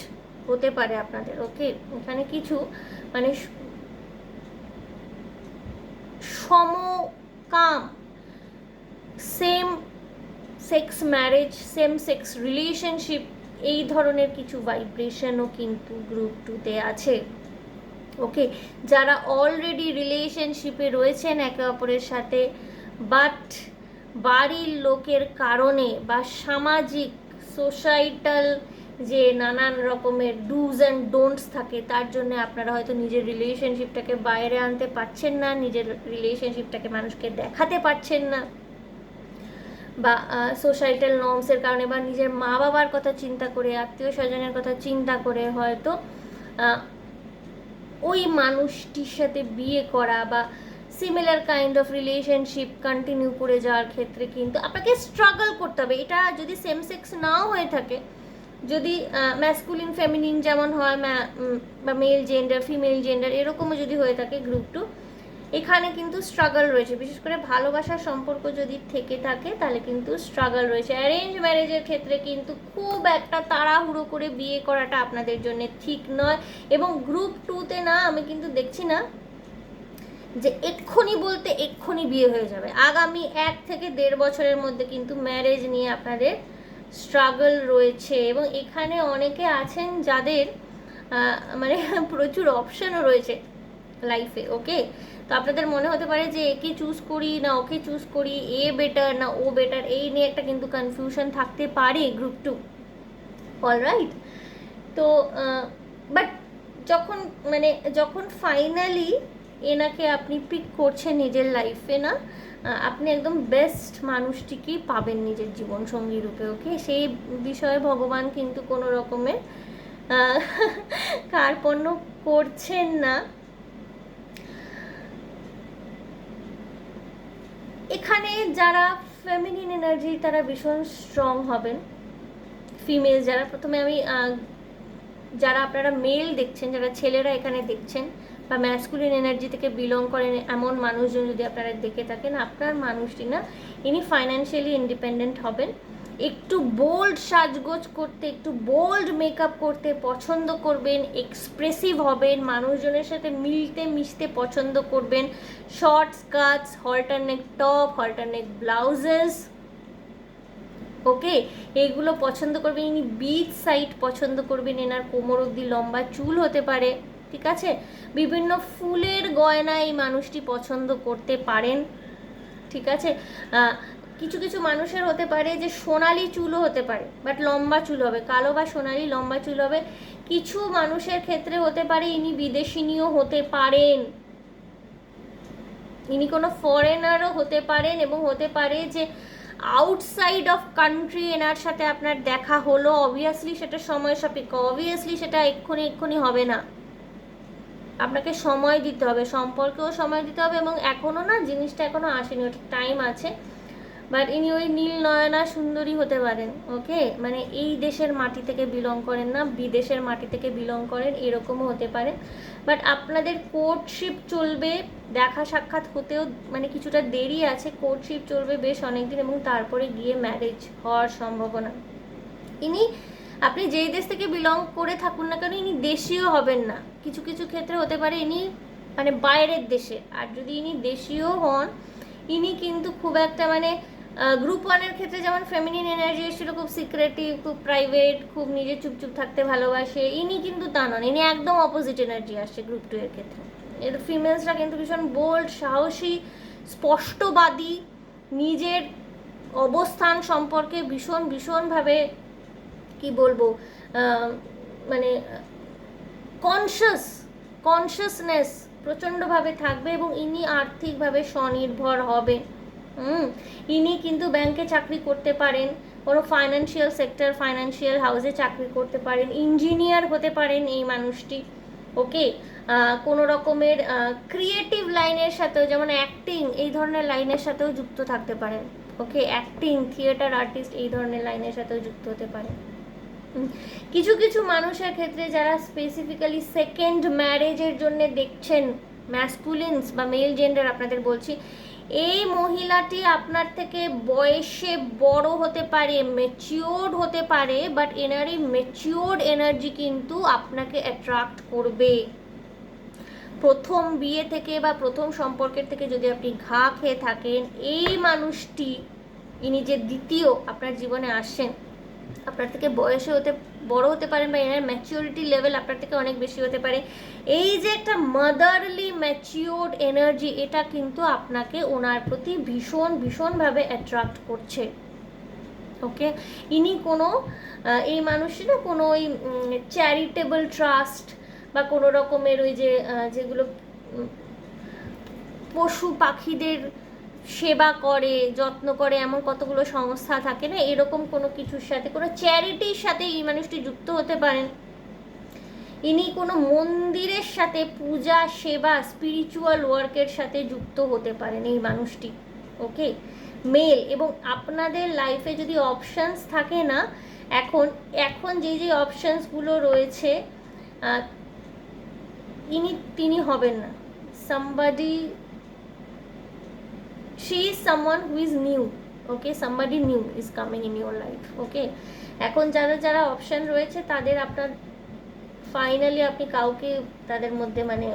হতে পারে আপনাদের। ওকে, এখানে কিছু মানে সমকাম, same sex marriage, same sex relationship, এই ধরনের কিছু ভাইব্রেশনও কিন্তু গ্রুপ টুতে আছে। ওকে, যারা অলরেডি রিলেশনশিপে রয়েছেন একে অপরের সাথে, বাট বাড়ির লোকের কারণে বা সামাজিক সোসাইটাল যে নানান রকমের ডুজ অ্যান্ড ডোন্টস থাকে তার জন্য আপনারা হয়তো নিজের রিলেশনশিপটাকে বাইরে আনতে পারছেন না, নিজের রিলেশনশিপটাকে মানুষকে দেখাতে পারছেন না, বা সোসাইটাল নর্মসের কারণে বা নিজের মা বাবার কথা চিন্তা করে, আত্মীয় স্বজনের কথা চিন্তা করে হয়তো ওই মানুষটির সাথে বিয়ে করা বা similar kind of relationship continue করে যাওয়ার ক্ষেত্রে কিন্তু আপনাকে স্ট্রাগল করতে হবে। এটা যদি সেম সেক্স নাও হয়ে থাকে, যদি ম্যাসকুলিন ফেমিনিন যেমন হয় বা মেল জেন্ডার ফিমেল জেন্ডার এরকমও যদি হয়ে থাকে গ্রুপ টু, এখানে কিন্তু স্ট্রাগল রয়েছে। বিশেষ করে ভালোবাসার সম্পর্ক যদি থেকে থাকে তাহলে কিন্তু স্ট্রাগল রয়েছে। অ্যারেঞ্জ ম্যারেজের ক্ষেত্রে কিন্তু খুব একটা তাড়াহুড়ো করে বিয়ে করাটা আপনাদের জন্য ঠিক নয়। এবং গ্রুপ টুতে না আমি কিন্তু দেখছি না যে এক্ষুনি বলতে এক্ষুনি বিয়ে হয়ে যাবে। আগামী 1 থেকে 1.5 বছরের মধ্যে কিন্তু ম্যারেজ নিয়ে আপনাদের স্ট্রাগল রয়েছে। এবং এখানে অনেকে আছেন যাদের মানে প্রচুর অপশানও রয়েছে লাইফে। ওকে, তো আপনাদের মনে হতে পারে যে একে চুজ করি না ওকে চুজ করি, এ বেটার না ও বেটার, এই নিয়ে একটা কিন্তু কনফিউশন থাকতে পারে গ্রুপ টু। অলরাইট, তো বাট যখন ফাইনালি এনাকে আপনি পিক করছেন নিজের লাইফে না, আপনি একদম বেস্ট মানুষটিকেই পাবেন নিজের জীবনসঙ্গী রূপে। ওকে, সেই বিষয়ে ভগবান কিন্তু কোনো রকমের কার্পণ্য করছেন না। এখানে যারা ফেমিনিন এনার্জি তারা ভীষণ স্ট্রং হবেন। ফিমেল যারা, প্রথমে আমি যারা আপনারা মেল দেখছেন, যারা ছেলেরা এখানে দেখছেন বা ম্যাসকুলিন এনার্জি থেকে বিলং করেন এমন মানুষজন যদি আপনারা দেখে থাকেন, আপনার মানুষটি না ইনি ফাইন্যান্সিয়ালি ইন্ডিপেন্ডেন্ট হবেন, একটু বোল্ড সাজগোজ করতে, একটু বোল্ড মেকআপ করতে পছন্দ করবেন, এক্সপ্রেসিভ হবেন, মানুষজনের সাথে মিলতে মিশতে পছন্দ করবেন, short skirts, halter neck top, halter neck blouses, okay, এইগুলো পছন্দ করবেন। ইনি বিচ সাইড পছন্দ করবেন, এনার কোমর অবধি লম্বা চুল হতে পারে, ঠিক আছে, বিভিন্ন ফুলের গয়না এই মানুষটি পছন্দ করতে পারেন, ঠিক আছে। কিছু কিছু মানুষের হতে পারে যে সোনালি চুলও হতে পারে, বাট লম্বা চুল হবে, কালো বা সোনালি লম্বা চুল হবে, কিছু মানুষের ক্ষেত্রে হতে পারে ইনি বিদেশিনীও হতে পারেন, ইনি কোনো ফরেনারও হতে পারেন, এবং হতে পারে যে আউটসাইড অফ কান্ট্রি এনার সাথে আপনার দেখা হলো। অবভিয়াসলি সেটা সময় সাপেক্ষ, অবভিয়াসলি সেটা এক্ষুনি হবে না, আপনাকে সময় দিতে হবে, সম্পর্কেও সময় দিতে হবে, এবং এখনও না জিনিসটা এখনও আসেনি, ওটা টাইম আছে। বাট ইনি ওই নীল নয়না সুন্দরী হতে পারেন, ওকে, মানে এই দেশের মাটি থেকে বিলং করেন না, বিদেশের মাটি থেকে বিলং করেন, এরকমও হতে পারে। বাট আপনাদের কোর্টশিপ চলবে, দেখা সাক্ষাৎ হতেও মানে কিছুটা দেরি আছে, কোর্টশিপ চলবে বেশ অনেক দিন, এবং তারপরে গিয়ে ম্যারেজ হওয়ার সম্ভাবনা। ইনি আপনি যেই দেশ থেকে বিলং করে থাকুন না কেন, ইনি দেশীয় হবেন না, কিছু কিছু ক্ষেত্রে হতে পারে ইনি মানে বাইরের দেশে। আর যদি ইনি দেশীয় হন, ইনি কিন্তু খুব একটা মানে গ্রুপ ওয়ানের ক্ষেত্রে যেমন ফেমিনিন এনার্জি এসেছিল, খুব সিক্রেটিভ, খুব প্রাইভেট, খুব নিজে চুপচুপ থাকতে ভালোবাসে, ইনি কিন্তু তা নন, ইনি একদম অপোজিট এনার্জি আসছে গ্রুপ 2 এর ক্ষেত্রে। এর ফিমেলসরা কিন্তু ভীষণ বোল্ড, সাহসী, স্পষ্টবাদী, নিজের অবস্থান সম্পর্কে ভীষণভাবে কি বলবো মানে কনসিয়াসনেস প্রচণ্ডভাবে থাকবে, এবং ইনি আর্থিকভাবে স্বনির্ভর হবে। ইনি কিন্তু ব্যাংকে চাকরি করতে পারেন, কোনো ফাইন্যান্সিয়াল সেক্টর, ফাইন্যান্সিয়াল হাউসে চাকরি করতে পারেন, ইঞ্জিনিয়ার হতে পারেন এই মানুষটি, ওকে। কোনো রকমের ক্রিয়েটিভ লাইনের সাথেও, যেমন অ্যাক্টিং, এই ধরনের লাইনের সাথেও যুক্ত থাকতে পারেন, ওকে, অ্যাক্টিং, থিয়েটার আর্টিস্ট, এই ধরনের লাইনের সাথেও যুক্ত হতে পারেন। কিছু কিছু মানুষের ক্ষেত্রে যারা স্পেসিফিক্যালি সেকেন্ড ম্যারেজের জন্য দেখছেন, ম্যাসকুলিনস বা মেল জেন্ডার আপনাদের বলছি, এই মহিলাটি আপনার থেকে বয়সে বড় হতে পারে, ম্যাচিওর্ড হতে পারে, বাট এনার এই ম্যাচিওর্ড এনার্জি কিন্তু আপনাকে অ্যাট্রাক্ট করবে। প্রথম বিয়ে থেকে বা প্রথম সম্পর্কের থেকে যদি আপনি ঘা খেয়ে থাকেন, এই মানুষটি, ইনি যে দ্বিতীয় আপনার জীবনে আসেন, আপনার থেকে বয়সে বড় হতে পারেন, বা এনার ম্যাচিওরিটি লেভেল আপনার থেকে অনেক বেশি হতে পারে। এই যে একটা মাদারলি ম্যাচিওর্ড এনার্জি, এটা কিন্তু আপনাকে ওনার প্রতি ভীষণভাবে অ্যাট্রাক্ট করছে, ওকে। ইনি কোনো এই মানুষটি না কোনো ওই চ্যারিটেবল ট্রাস্ট বা কোনো রকমের ওই যে যেগুলো পশু পাখিদের সেবা করে, যত্ন করে, এমন কতগুলো সংস্থা থাকে না, এরকম কোনো কিছুর সাথে, কোনো চ্যারিটির সাথে এই মানুষটি যুক্ত হতে পারেন। ইনি কোনো মন্দিরের সাথে, পূজা, সেবা, স্পিরিচুয়াল ওয়ার্কের সাথে যুক্ত হতে পারেন এই মানুষটি, ওকে, মেল। এবং আপনাদের লাইফে যদি অপশানস থাকে না, এখন যে অপশানসগুলো রয়েছে, তিনি হবেন না। somebody, she is someone who is new, okay, somebody new is coming in your life, okay। এখন যারা অপশন রয়েছে তাদের আপনার ফাইনালি আপনি কাউকে তাদের মধ্যে মানে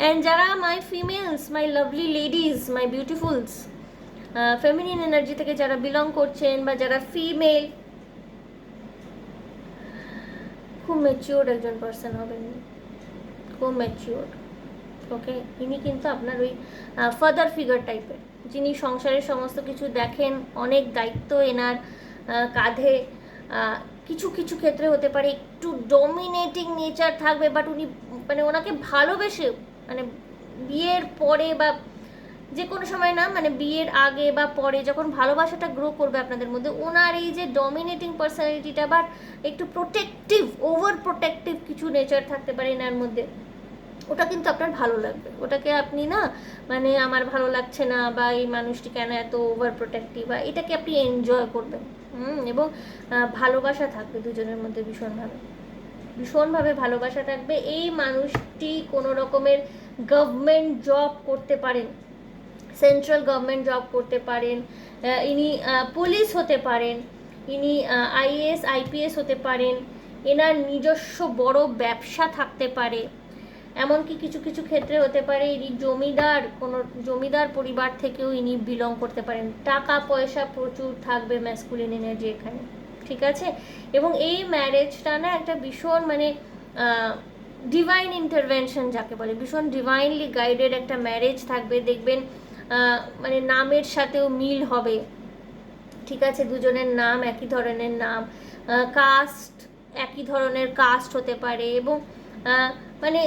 and যারা my females, my lovely ladies, my beautifuls, feminine energy থেকে যারা বিলং করছেন বা যারা ফিমেল, খুব ম্যাচিওর্ড একজন পার্সন হবেন, খুব ম্যাচিওর্ড, ওকে। ইনি কিন্তু আপনার ওই ফাদার ফিগার টাইপের, যিনি সংসারের সমস্ত কিছু দেখেন, অনেক দায়িত্ব এনার কাঁধে। কিছু কিছু ক্ষেত্রে হতে পারে একটু ডমিনেটিং নেচার থাকবে, বাট উনি মানে ওনাকে ভালোবেসে, মানে বিয়ের পরে বা যে কোনো সময় না, মানে বিয়ের আগে বা পরে যখন ভালোবাসাটা গ্রো করবে আপনাদের মধ্যে, ওনার এই যে ডমিনেটিং পার্সোনালিটিটা বা একটু প্রোটেক্টিভ, ওভার প্রোটেক্টিভ কিছু নেচার থাকতে পারে এনার মধ্যে, ওটা কিন্তু আপনার ভালো লাগবে। ওটাকে আপনি না মানে আমার ভালো লাগছে না, বা এই মানুষটি কেন এত ওভার প্রোটেক্টিভ, বা এটাকে আপনি এনজয় করবেন। এবং ভালোবাসা থাকবে দুজনের মধ্যে, ভীষণভাবে ভালোবাসা থাকবে। এই মানুষটি কোনো রকমের গভর্নমেন্ট জব করতে পারেন, সেন্ট্রাল গভর্নমেন্ট জব করতে পারেন, ইনি পুলিশ হতে পারেন, ইনি আইএএস আইপিএস হতে পারেন, এনার নিজস্ব বড় ব্যবসা থাকতে পারে, এমনকি কিছু কিছু ক্ষেত্রে হতে পারে ইনি জমিদার পরিবার থেকেও ইনি বিলং করতে পারেন। টাকা পয়সা প্রচুর থাকবে ম্যাসকুলিন এনার্জি এখানে, ঠিক আছে। এবং এই ম্যারেজটা না একটা ভীষণ মানে ডিভাইন ইন্টারভেনশন যাকে বলে, ভীষণ ডিভাইনলি গাইডেড একটা ম্যারেজ থাকবে। দেখবেন মানে নামের সাথেও মিল হবে, ঠিক আছে, দুজনের নাম একই ধরনের নাম, কাস্ট একই ধরনের কাস্ট হতে পারে, এবং মানে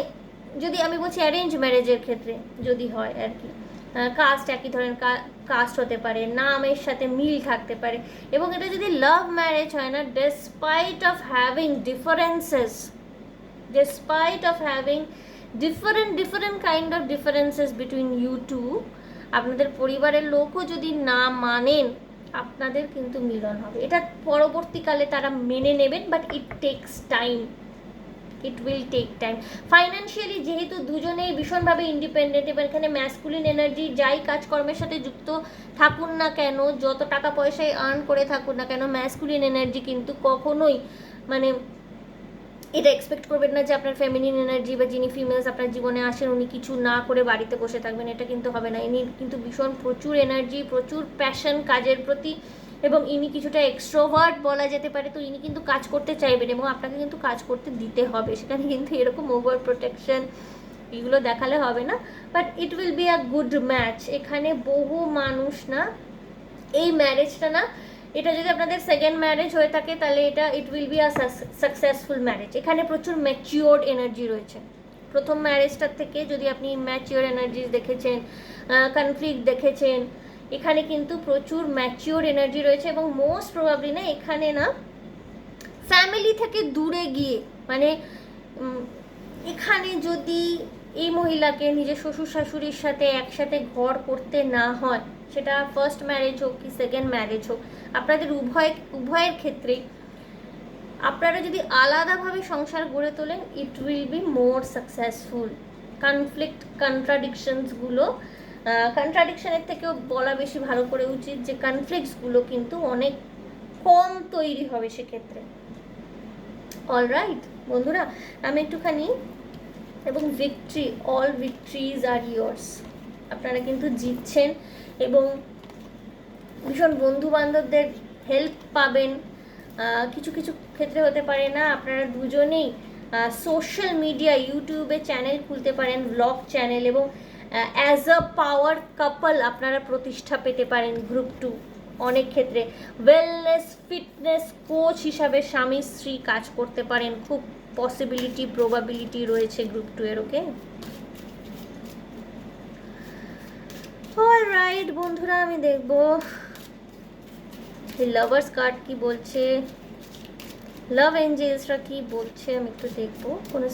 যদি আমি বলছি অ্যারেঞ্জ ম্যারেজের ক্ষেত্রে যদি হয় আর কি, কাস্ট একই ধরনের কাস্ট হতে পারে, নামের সাথে মিল থাকতে পারে। এবং এটা যদি লাভ ম্যারেজ হয় না, despite of having differences, despite of having different kind of differences between you two, আপনাদের পরিবারের লোকও যদি না মানেন, আপনাদের কিন্তু মিলন হবে। এটা পরবর্তীকালে তারা মেনে নেবেন, but it takes time, it will take time. Financially যেহেতু দুজনেই ভীষণভাবে ইন্ডিপেন্ডেন্ট, এবার এখানে ম্যাসকুলিন এনার্জি যাই কাজকর্মের সাথে যুক্ত থাকুন না কেন, যত টাকা পয়সায় আর্ন করে থাকুন না কেন, ম্যাসকুলিন এনার্জি কিন্তু কখনোই মানে এটা এক্সপেক্ট করবেন না যে আপনার ফেমিনিন এনার্জি বা যিনি ফিমেলস আপনার জীবনে আসেন উনি কিছু না করে বাড়িতে বসে থাকবেন, এটা কিন্তু হবে না। ইনি কিন্তু ভীষণ প্রচুর এনার্জি, প্রচুর প্যাশন কাজের প্রতি, এবং ইনি কিছুটা এক্সট্রোভার্ট বলা যেতে পারে। তো ইনি কিন্তু কাজ করতে চাইবেন এবং আপনাকে কিন্তু কাজ করতে দিতে হবে, সেখানে কিন্তু এরকম ওভার প্রোটেকশন এগুলো দেখালে হবে না, but it will be a good match. এখানে বহু মানুষ না, এই ম্যারেজটা না, এটা যদি আপনাদের সেকেন্ড ম্যারেজ হয়ে থাকে তাহলে এটা ইট will be a successful marriage. এখানে প্রচুর ম্যাচিওর্ড এনার্জি রয়েছে। প্রথম ম্যারেজটার থেকে যদি আপনি ম্যাচিওর এনার্জি দেখেছেন, কনফ্লিক্ট দেখেছেন, এখানে কিন্তু প্রচুর ম্যাচিওর এনার্জি রয়েছে। এবং মোস্ট প্রবাবলি না এখানে না ফ্যামিলি থেকে দূরে গিয়ে, মানে এখানে যদি এই মহিলাকে নিজের শ্বশুর শাশুড়ির সাথে একসাথে ঘর করতে না হয়, সেটা ফার্স্ট ম্যারেজ হোক কি সেকেন্ড ম্যারেজ হোক, আপনাদের উভয়ের ক্ষেত্রেই আপনারা যদি আলাদাভাবে সংসার গড়ে তোলেন, it will be more successful. Conflict কন্ট্রাডিকশনসগুলো, কন্ট্রাডিকশনের থেকেও বলা বেশি ভালো করে উচিত যে কনফ্লিক্টসগুলো কিন্তু অনেক কম তৈরি হবে সেক্ষেত্রে। অলরাইট বন্ধুরা, আমি একটুখানি, এবং ভিক্টরি, অল ভিক্টরিজ আর ইয়ার্স, আপনারা কিন্তু জিতছেন এবং ভীষণ বন্ধু বান্ধবদের হেল্প পাবেন। কিছু কিছু ক্ষেত্রে হতে পারে না আপনারা দুজনেই সোশ্যাল মিডিয়া ইউটিউবে চ্যানেল খুলতে পারেন, ব্লগ চ্যানেল, এবং অ্যাজ আ পাওয়ার কাপল আপনারা প্রতিষ্ঠা পেতে পারেন। গ্রুপ 2 অনেক ক্ষেত্রে ওয়েলনেস ফিটনেস কোচ হিসাবে স্বামী স্ত্রী কাজ করতে পারেন, খুব পসিবিলিটি প্রবাবিলিটি রয়েছে গ্রুপ 2 এর। ওকে, অলরাইট বন্ধুরা, আমি দেখবো লাভার্স কার্ড কি বলছে, লাভ এঞ্জেলসরা কি বলছে, আমি একটু দেখবো কোনো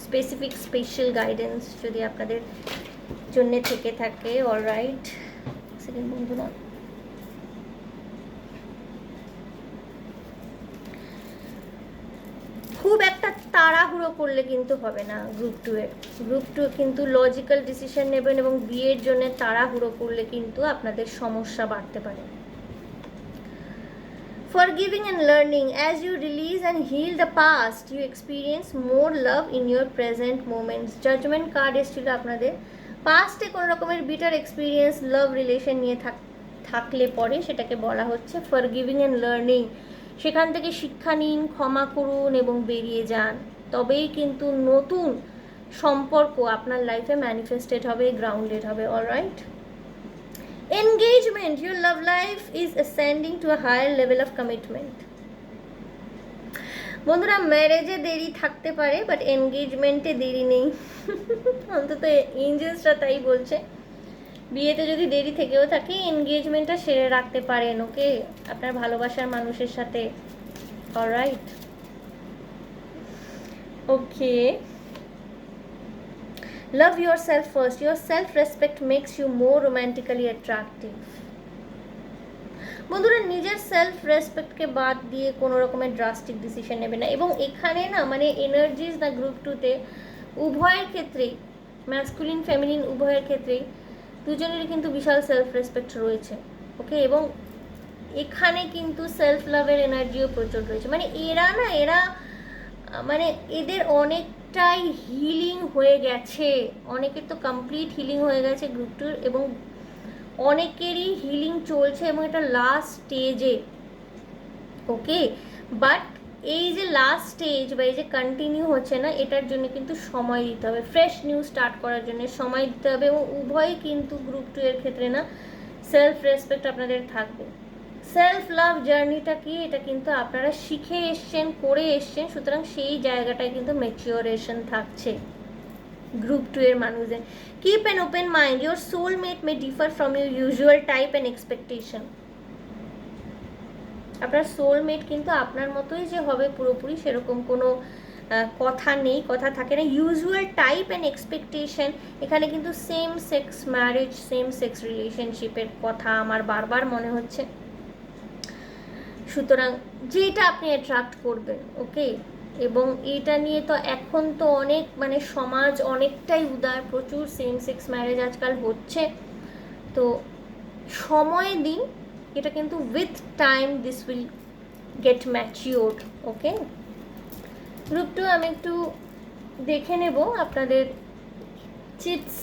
স্পেসিফিক স্পেশাল গাইডেন্স যদি আপনাদের জন্য থেকে থাকে। অলরাইট, সেকেন্ড বন্ধুরা, খুব একটা তাড়াহুড়ো করলে কিন্তু হবে না গ্রুপ 2 এর। গ্রুপ 2 কিন্তু লজিক্যাল ডিসিশন নেবেন, এবং বিয়ের জন্য তাড়াহুড়ো করলে কিন্তু আপনাদের সমস্যা বাড়তে পারে। Forgiving and learning, as you release and heal the past, you experience more love in your present moments. Judgment card এসেছিল আপনাদের, পাস্টে কোনো রকমের বিটার এক্সপিরিয়েন্স লাভ রিলেশন নিয়ে থাকলে পরে সেটাকে বলা হচ্ছে ফরগিভিং অ্যান্ড লার্নিং। সেখান থেকে শিক্ষা নিন, ক্ষমা করুন এবং বেরিয়ে যান, তবেই কিন্তু নতুন সম্পর্ক আপনার লাইফে ম্যানিফেস্টেড হবে, গ্রাউন্ডেড হবে। Alright, engagement, your love life is ascending to a higher level of commitment. বন্ধুরা, ম্যারেজে দেরি থাকতে পারে বাট এনগেজমেন্টে দেরি নেই, অন্তত এঞ্জেলসরা তাই বলছে। বিয়েতে যদি দেরি থেকেও থাকে, এনগেজমেন্টটা সেরে রাখতে পারেন। ওকে, আপনার ভালোবাসার মানুষের সাথে। Alright, okay, love yourself first. Your self-respect makes you more romantically attractive. বন্ধুরা, নিজের সেলফ রেসপেক্টকে বাদ দিয়ে কোনো রকমের ড্রাস্টিক ডিসিশন নেবে না। এবং এখানে না মানে এনার্জিস না গ্রুপ 2তে উভয়ের ক্ষেত্রেই, ম্যাসকুলিন ফেমিনিন উভয়ের ক্ষেত্রেই দুজনেরই কিন্তু বিশাল সেলফ রেসপেক্ট রয়েছে। ওকে, এবং এখানে কিন্তু সেলফ লাভের এনার্জিও প্রচুর রয়েছে। মানে এরা মানে এদের অনেকটাই হিলিং হয়ে গেছে, অনেকের তো কমপ্লিট হিলিং হয়ে গেছে গ্রুপ 2, এবং অনেকেরই হিলিং চলছে এবং এটা লাস্ট স্টেজে। ওকে, বাট এই যে লাস্ট স্টেজ বা এই যে কন্টিনিউ হচ্ছে না, এটার জন্য কিন্তু সময় দিতে হবে, ফ্রেশ নিউ স্টার্ট করার জন্য সময় দিতে হবে। এবং উভয়ই কিন্তু গ্রুপ 2 এর ক্ষেত্রে না সেলফ রেসপেক্ট আপনাদের থাকবে। সেলফ লাভ জার্নিটা কি, এটা কিন্তু আপনারা শিখে এসছেন, করে এসছেন, সুতরাং সেই জায়গাটায় কিন্তু ম্যাচিওরেশন থাকছে গ্রুপ 2 এর মানুষদের। Keep an open mind, your soulmate May differ from your usual type and expectation. আপনার সোলমেট কিন্তু আপনার মতোই যে হবে পুরোপুরি সেরকম কোনো কথা নেই, কথা থাকে না। ইউজুয়াল টাইপ অ্যান্ড এক্সপেকটেশন, এখানে কিন্তু same sex marriage, same sex রিলেশনশিপের কথা আমার বারবার মনে হচ্ছে। সুতরাং যেটা আপনি অ্যাট্রাক্ট করবেন, ওকে। এবং এটা নিয়ে তো এখন তো অনেক মানে সমাজ অনেকটাই উদার, প্রচুর সেম সেক্স ম্যারেজ আজকাল হচ্ছে। তো সময় দিন, এটা কিন্তু with time this will get matured, okay. Group 2 আমি একটু দেখে নেব আপনাদের চিটস।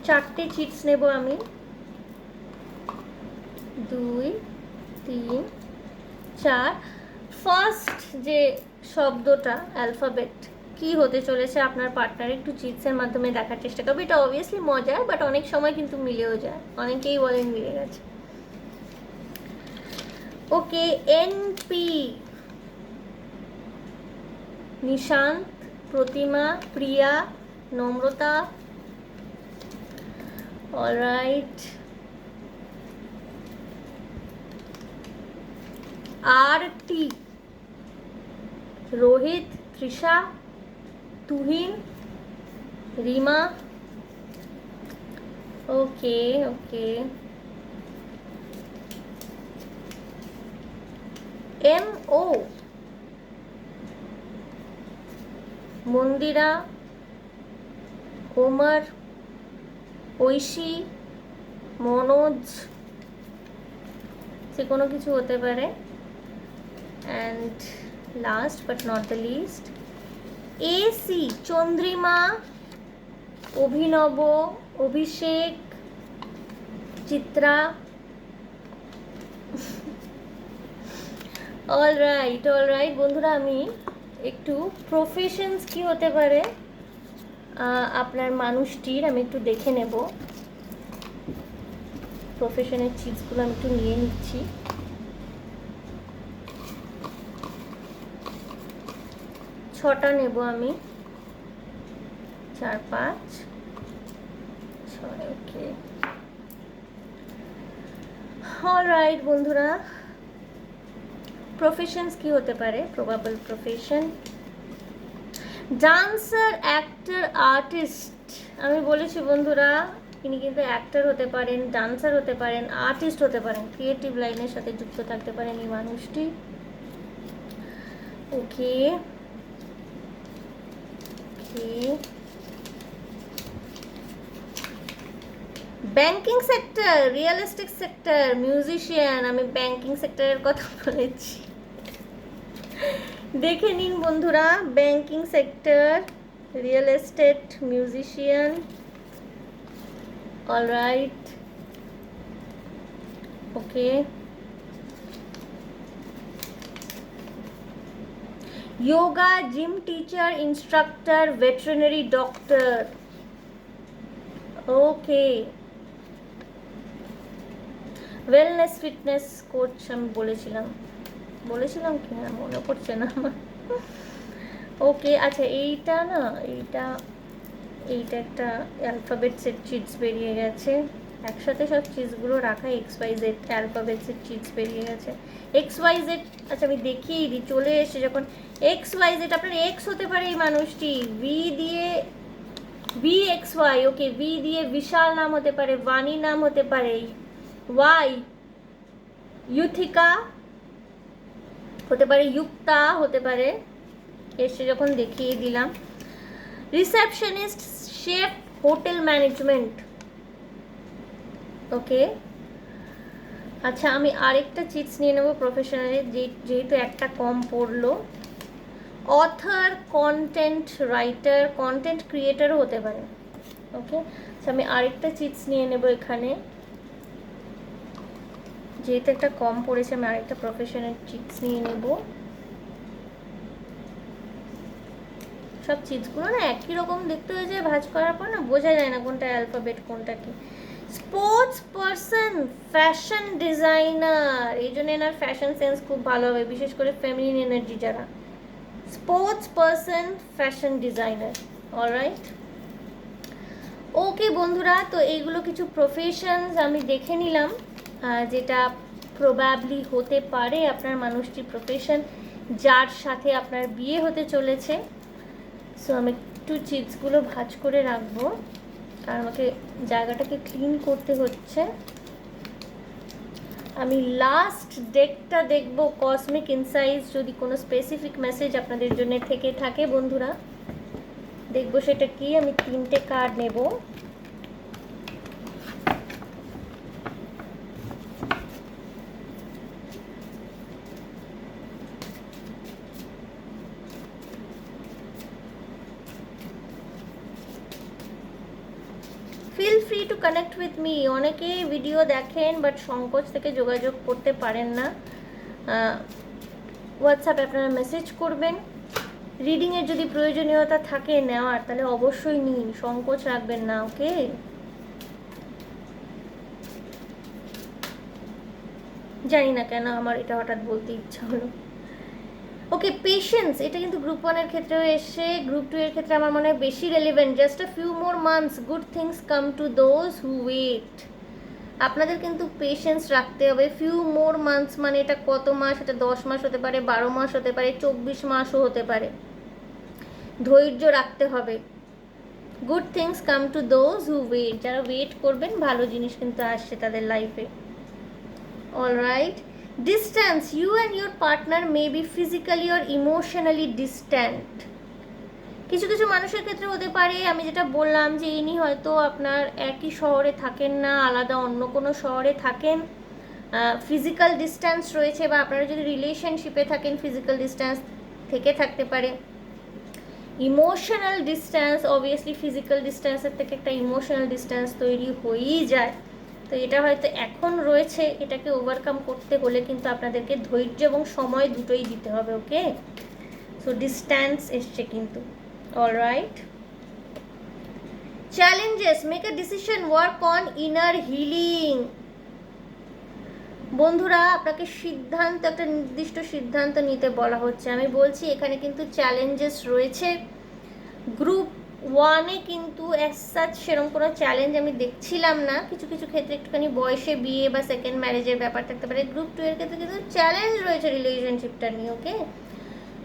4টে চিটস নেব আমি, 2 3 4। ফার্স্ট যে শব্দটা অ্যালফাবেট কি হতে চলেছে আপনার পার্টনার, একটু চিটসের মাধ্যমে দেখার চেষ্টা করবে। এটা অবভিয়াসলি মজার, বাট অনেক সময় কিন্তু মিলেও যায়, অনেকেই বলেন মিলে গেছে। ওকে, NP, Nishant, Pratima, Priya, Namrata, alright. Arti, Rohit, Trisha, Tuhin, Rima, okay okay. M O, Mandira, Omar, Aishi, Manoj, সে কোনো কিছু হতে পারে। And last but not the least, A C, Chandrima, Abhinav, Abhishek, Chitra. Alright alright বন্ধুরা, আমি একটু প্রফেশনস কি হতে পারে আপনার মানুষটির আমি একটু দেখে নেব। প্রফেশনের চিজগুলো আমি একটু নিয়ে নিচ্ছি। ছটা নেব আমি, 4 5 6, ওকে। অলরাইট বন্ধুরা, প্রফেশনস কি হতে পারে? Probable profession, dancer, actor, artist. আমি বলেছি বন্ধুরা, তিনি কিন্তু অ্যাক্টর হতে পারেন, ডান্সার হতে পারেন, আর্টিস্ট হতে পারেন, ক্রিয়েটিভ লাইনের সাথে যুক্ত থাকতে পারেন এই মানুষটি, okay okay. Banking sector, real estate sector, musician. আমি ব্যাংকিং সেক্টরের কথা বলেছি, দেখে নিন বন্ধুরা। Banking sector, real estate, musician, alright, okay. Yoga, gym teacher, instructor, veterinary doctor, okay. Wellness fitness coach আমি বলেছিলাম কি না মনে পড়ছে না আমার, ওকে। আচ্ছা এইটা না, এইটা একটা অ্যালফাবেটসের চিটস বেরিয়ে গেছে, একসাথে সব চিজগুলো রাখা, XYZ অ্যালফাবেটসের চিটস বেরিয়ে গেছে। XYZ, আচ্ছা আমি দেখিয়ে দিই, চলে এসে যখন XYZ, আপনার এক্স হতে পারে এই মানুষটি, ভি দিয়ে VXY, ওকে। ভি দিয়ে বিশাল নাম হতে পারে, বাণী নাম হতে পারে, ওয়াই ইউথিকা হতে পারে, যুক্তা হতে পারে, এসে যখন দেখিয়ে দিলাম। রিসেপশনিস্ট, শেফ, হোটেল ম্যানেজমেন্ট, ওকে। আচ্ছা আমি আরেকটা চিটস নিয়ে নেবো প্রফেশনালি, যেহেতু একটা কম পড়লো। অথর, কন্টেন্ট রাইটার, কন্টেন্ট ক্রিয়েটারও হতে পারে, ওকে। আচ্ছা আমি আরেকটা চিটস নিয়ে নেবো এখানে, যেহেতু একটা কম পড়েছে আমি আরেকটা প্রফেশনাল চিটস নিয়ে নেব। সব চিজগুলো না একই রকম দেখতে হয়ে যায়, ভাঁজ করার পর না বোঝা যায় না কোনটা অ্যালফাবেট কোনটা কি। স্পোর্টস পারসন, ফ্যাশন ডিজাইনার, এই জন্য এনার ফ্যাশন সেন্স খুব ভালো হবে, বিশেষ করে ফেমিনিন এনার্জি যারা। Sports person, fashion designer, alright. Okay বন্ধুরা, তো এইগুলো কিছু প্রফেশনস আমি দেখে নিলাম যেটা প্রবাবলি হতে পারে আপনার মানুষটির প্রফেশন যার সাথে আপনার বিয়ে হতে চলেছে। সো আমি একটু চিপসগুলো ভাঁজ করে রাখবো, আর আমাকে জায়গাটাকে ক্লিন করতে হচ্ছে। আমি লাস্ট ডেকটা দেখব কসমিক ইনসাইটস, যদি কোনো স্পেসিফিক মেসেজ আপনাদের জন্য থেকে থাকে বন্ধুরা, দেখবো সেটা কি। আমি 3টে কার্ড নেব। Feel free to connect with me. অনেকেই ভিডিও দেখেন বাট সংকোচ থেকে যোগাযোগ করতে পারেন না। হোয়াটসঅ্যাপে আপনারা মেসেজ করবেন। রিডিংয়ের যদি প্রয়োজনীয়তা থাকে নেওয়ার, তাহলে অবশ্যই নিন, সংকোচ রাখবেন না। ওকে, জানি না কেন আমার এটা হঠাৎ বলতে ইচ্ছা হলো। ওকে, পেশেন্স, এটা কিন্তু গ্রুপ 1-এর ক্ষেত্রেও এসে, গ্রুপ 2-এর ক্ষেত্রে আমার মনে হয় বেশি relevant. Just a few more months, good things come to those who wait. আপনাদের কিন্তু পেশেন্স রাখতে হবে। ফিউ মোর মান্থস মানে এটা কত মাস? এটা 10 মাস হতে পারে, 12 মাস হতে পারে, 24 মাসও হতে পারে। ধৈর্য রাখতে হবে। Good things come to those who wait. যারা ওয়েট করবেন, ভালো জিনিস কিন্তু আসছে তাদের লাইফে। Alright. Distance, you and your partner may be physically or emotionally distant. কিছু কিছু মানুষের ক্ষেত্রে হতে পারে, আমি যেটা বললাম যে ইনি হয়তো আপনার একই শহরে থাকেন না, আলাদা অন্য কোনো শহরে থাকেন, ফিজিক্যাল ডিস্ট্যান্স রয়েছে, বা আপনারা যদি রিলেশনশিপে থাকেন ফিজিক্যাল ডিস্ট্যান্স থেকে থাকতে পারে। ইমোশনাল ডিস্ট্যান্স, অবভিয়াসলি ফিজিক্যাল ডিস্ট্যান্সের থেকে একটা ইমোশনাল ডিস্ট্যান্স তৈরি হয়েই যায়। তো এটা হয়তো এখন রয়েছে, এটাকে ওভারকাম করতে হলে কিন্তু আপনাদেরকে ধৈর্য এবং সময় দুটোই দিতে হবে। ওকে, সো ডিস্ট্যান্স এসছে কিন্তু। Alright. Challenges, make a decision, work on inner healing. বন্ধুরা, আপনাকে সিদ্ধান্ত, একটা নির্দিষ্ট সিদ্ধান্ত নিতে বলা হচ্ছে। আমি বলছি এখানে কিন্তু চ্যালেঞ্জেস রয়েছে। গ্রুপ 1-এ কিন্তু অ্যাজ সাচ সেরকম কোনো চ্যালেঞ্জ আমি দেখছিলাম না। কিছু কিছু ক্ষেত্রে একটুখানি বয়সে বিয়ে বা সেকেন্ড ম্যারেজের ব্যাপার থাকতে পারে। গ্রুপ 2-এর ক্ষেত্রে কিন্তু চ্যালেঞ্জ রয়েছে রিলেশনশিপটা নিয়ে। ওকে,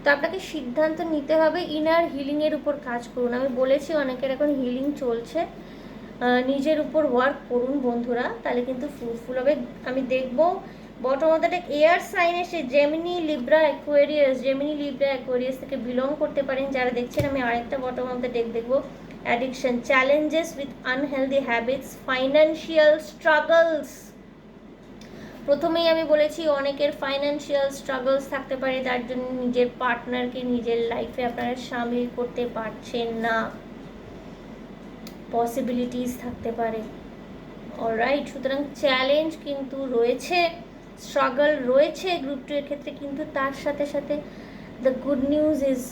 তো আপনাকে সিদ্ধান্ত নিতে হবে। ইনার হিলিংয়ের উপর কাজ করুন। আমি বলেছি অনেকের এখন হিলিং চলছে, নিজের উপর ওয়ার্ক করুন বন্ধুরা, তাহলে কিন্তু ফ্রুটফুল হবে। আমি দেখবো bottom of the deck air sign এসে Gemini, Libra, Aquarius. Gemini, Libra, Aquarius থেকে বিলং করতে পারেন যারা দেখছেন। আমি আরেকটা বটম অফ দ্য ডেক দেখবো, addiction, challenges with unhealthy habits, financial struggles. প্রথমেই আমি বলেছি অনেকের ফাইন্যান্সিয়াল স্ট্রাগলস থাকতে পারে, যার জন্য নিজের পার্টনারকে নিজের লাইফে আপনারা সামিল করতে পারছেন না। পসিবিলিটিস থাকতে পারে। অলরাইট, সুতরাং চ্যালেঞ্জ কিন্তু রয়েছে, স্ট্রাগল রয়েছে গ্রুপ 2-এর ক্ষেত্রে, কিন্তু তার সাথে সাথে দ্য গুড নিউজ ইজ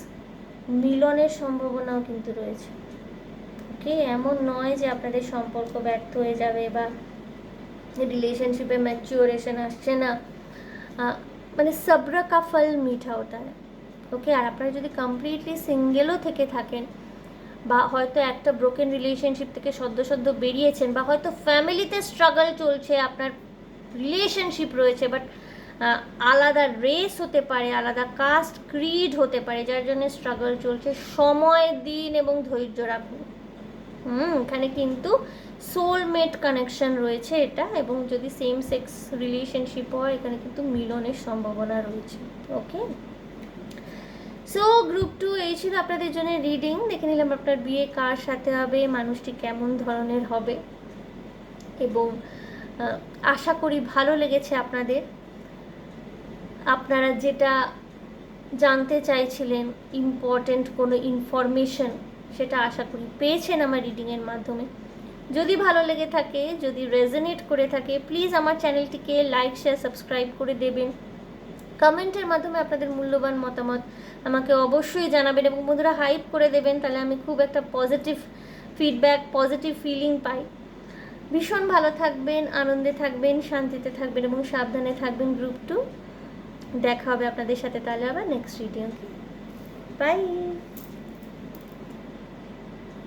মিলনের সম্ভাবনাও কিন্তু রয়েছে। ওকে, এমন নয় যে আপনাদের সম্পর্ক ব্যর্থ হয়ে যাবে বা রিলেশনশিপে ম্যাচিওরেশন আসছে না, মানে সবরা কা ফল মিঠা হতা হ্যায়। ওকে, আর আপনারা যদি কমপ্লিটলি সিঙ্গেলও থেকে থাকেন, বা হয়তো একটা ব্রোকেন রিলেশনশিপ থেকে সদ্য সদ্য বেরিয়েছেন, বা হয়তো ফ্যামিলিতে স্ট্রাগল চলছে, আপনার রিলেশনশিপ রয়েছে বাট আলাদা রেস হতে পারে, আলাদা কাস্ট ক্রিড হতে পারে, যার জন্য স্ট্রাগল চলছে, সময় দিন এবং ধৈর্য রাখুন। এখানে কিন্তু সোলমেট কানেকশন রয়েছে এটা, এবং যদি সেম সেক্স রিলেশনশিপ হয় এখানে কিন্তু মিলনের সম্ভাবনা রয়েছে। ওকে, সো গ্রুপ 2 এই ছিল আপনাদের জন্য রিডিং। দেখে নিলাম আপনার বিয়ে কার সাথে হবে, মানুষটি কেমন ধরনের হবে, এবং আশা করি ভালো লেগেছে আপনাদের। আপনারা যেটা জানতে চাইছিলেন, ইম্পর্টেন্ট কোনো ইনফরমেশন, সেটা আশা করি পেয়েছেন আমার রিডিংয়ের মাধ্যমে। যদি ভালো লেগে থাকে, যদি রেজোনেট করে থাকে, প্লিজ আমার চ্যানেলটিকে লাইক, শেয়ার, সাবস্ক্রাইব করে দেবেন। কমেন্টের মাধ্যমে আপনাদের মূল্যবান মতামত আমাকে অবশ্যই জানাবেন, এবং বন্ধুরা হাইপ করে দেবেন, তাহলে আমি খুব একটা পজিটিভ ফিডব্যাক, পজিটিভ ফিলিং পাই। ভীষণ ভালো থাকবেন, আনন্দে থাকবেন, শান্তিতে থাকবেন এবং সাবধানে থাকবেন। গ্রুপ 2 দেখা হবে আপনাদের সাথে তাহলে আবার নেক্সট ভিডিও। বাই।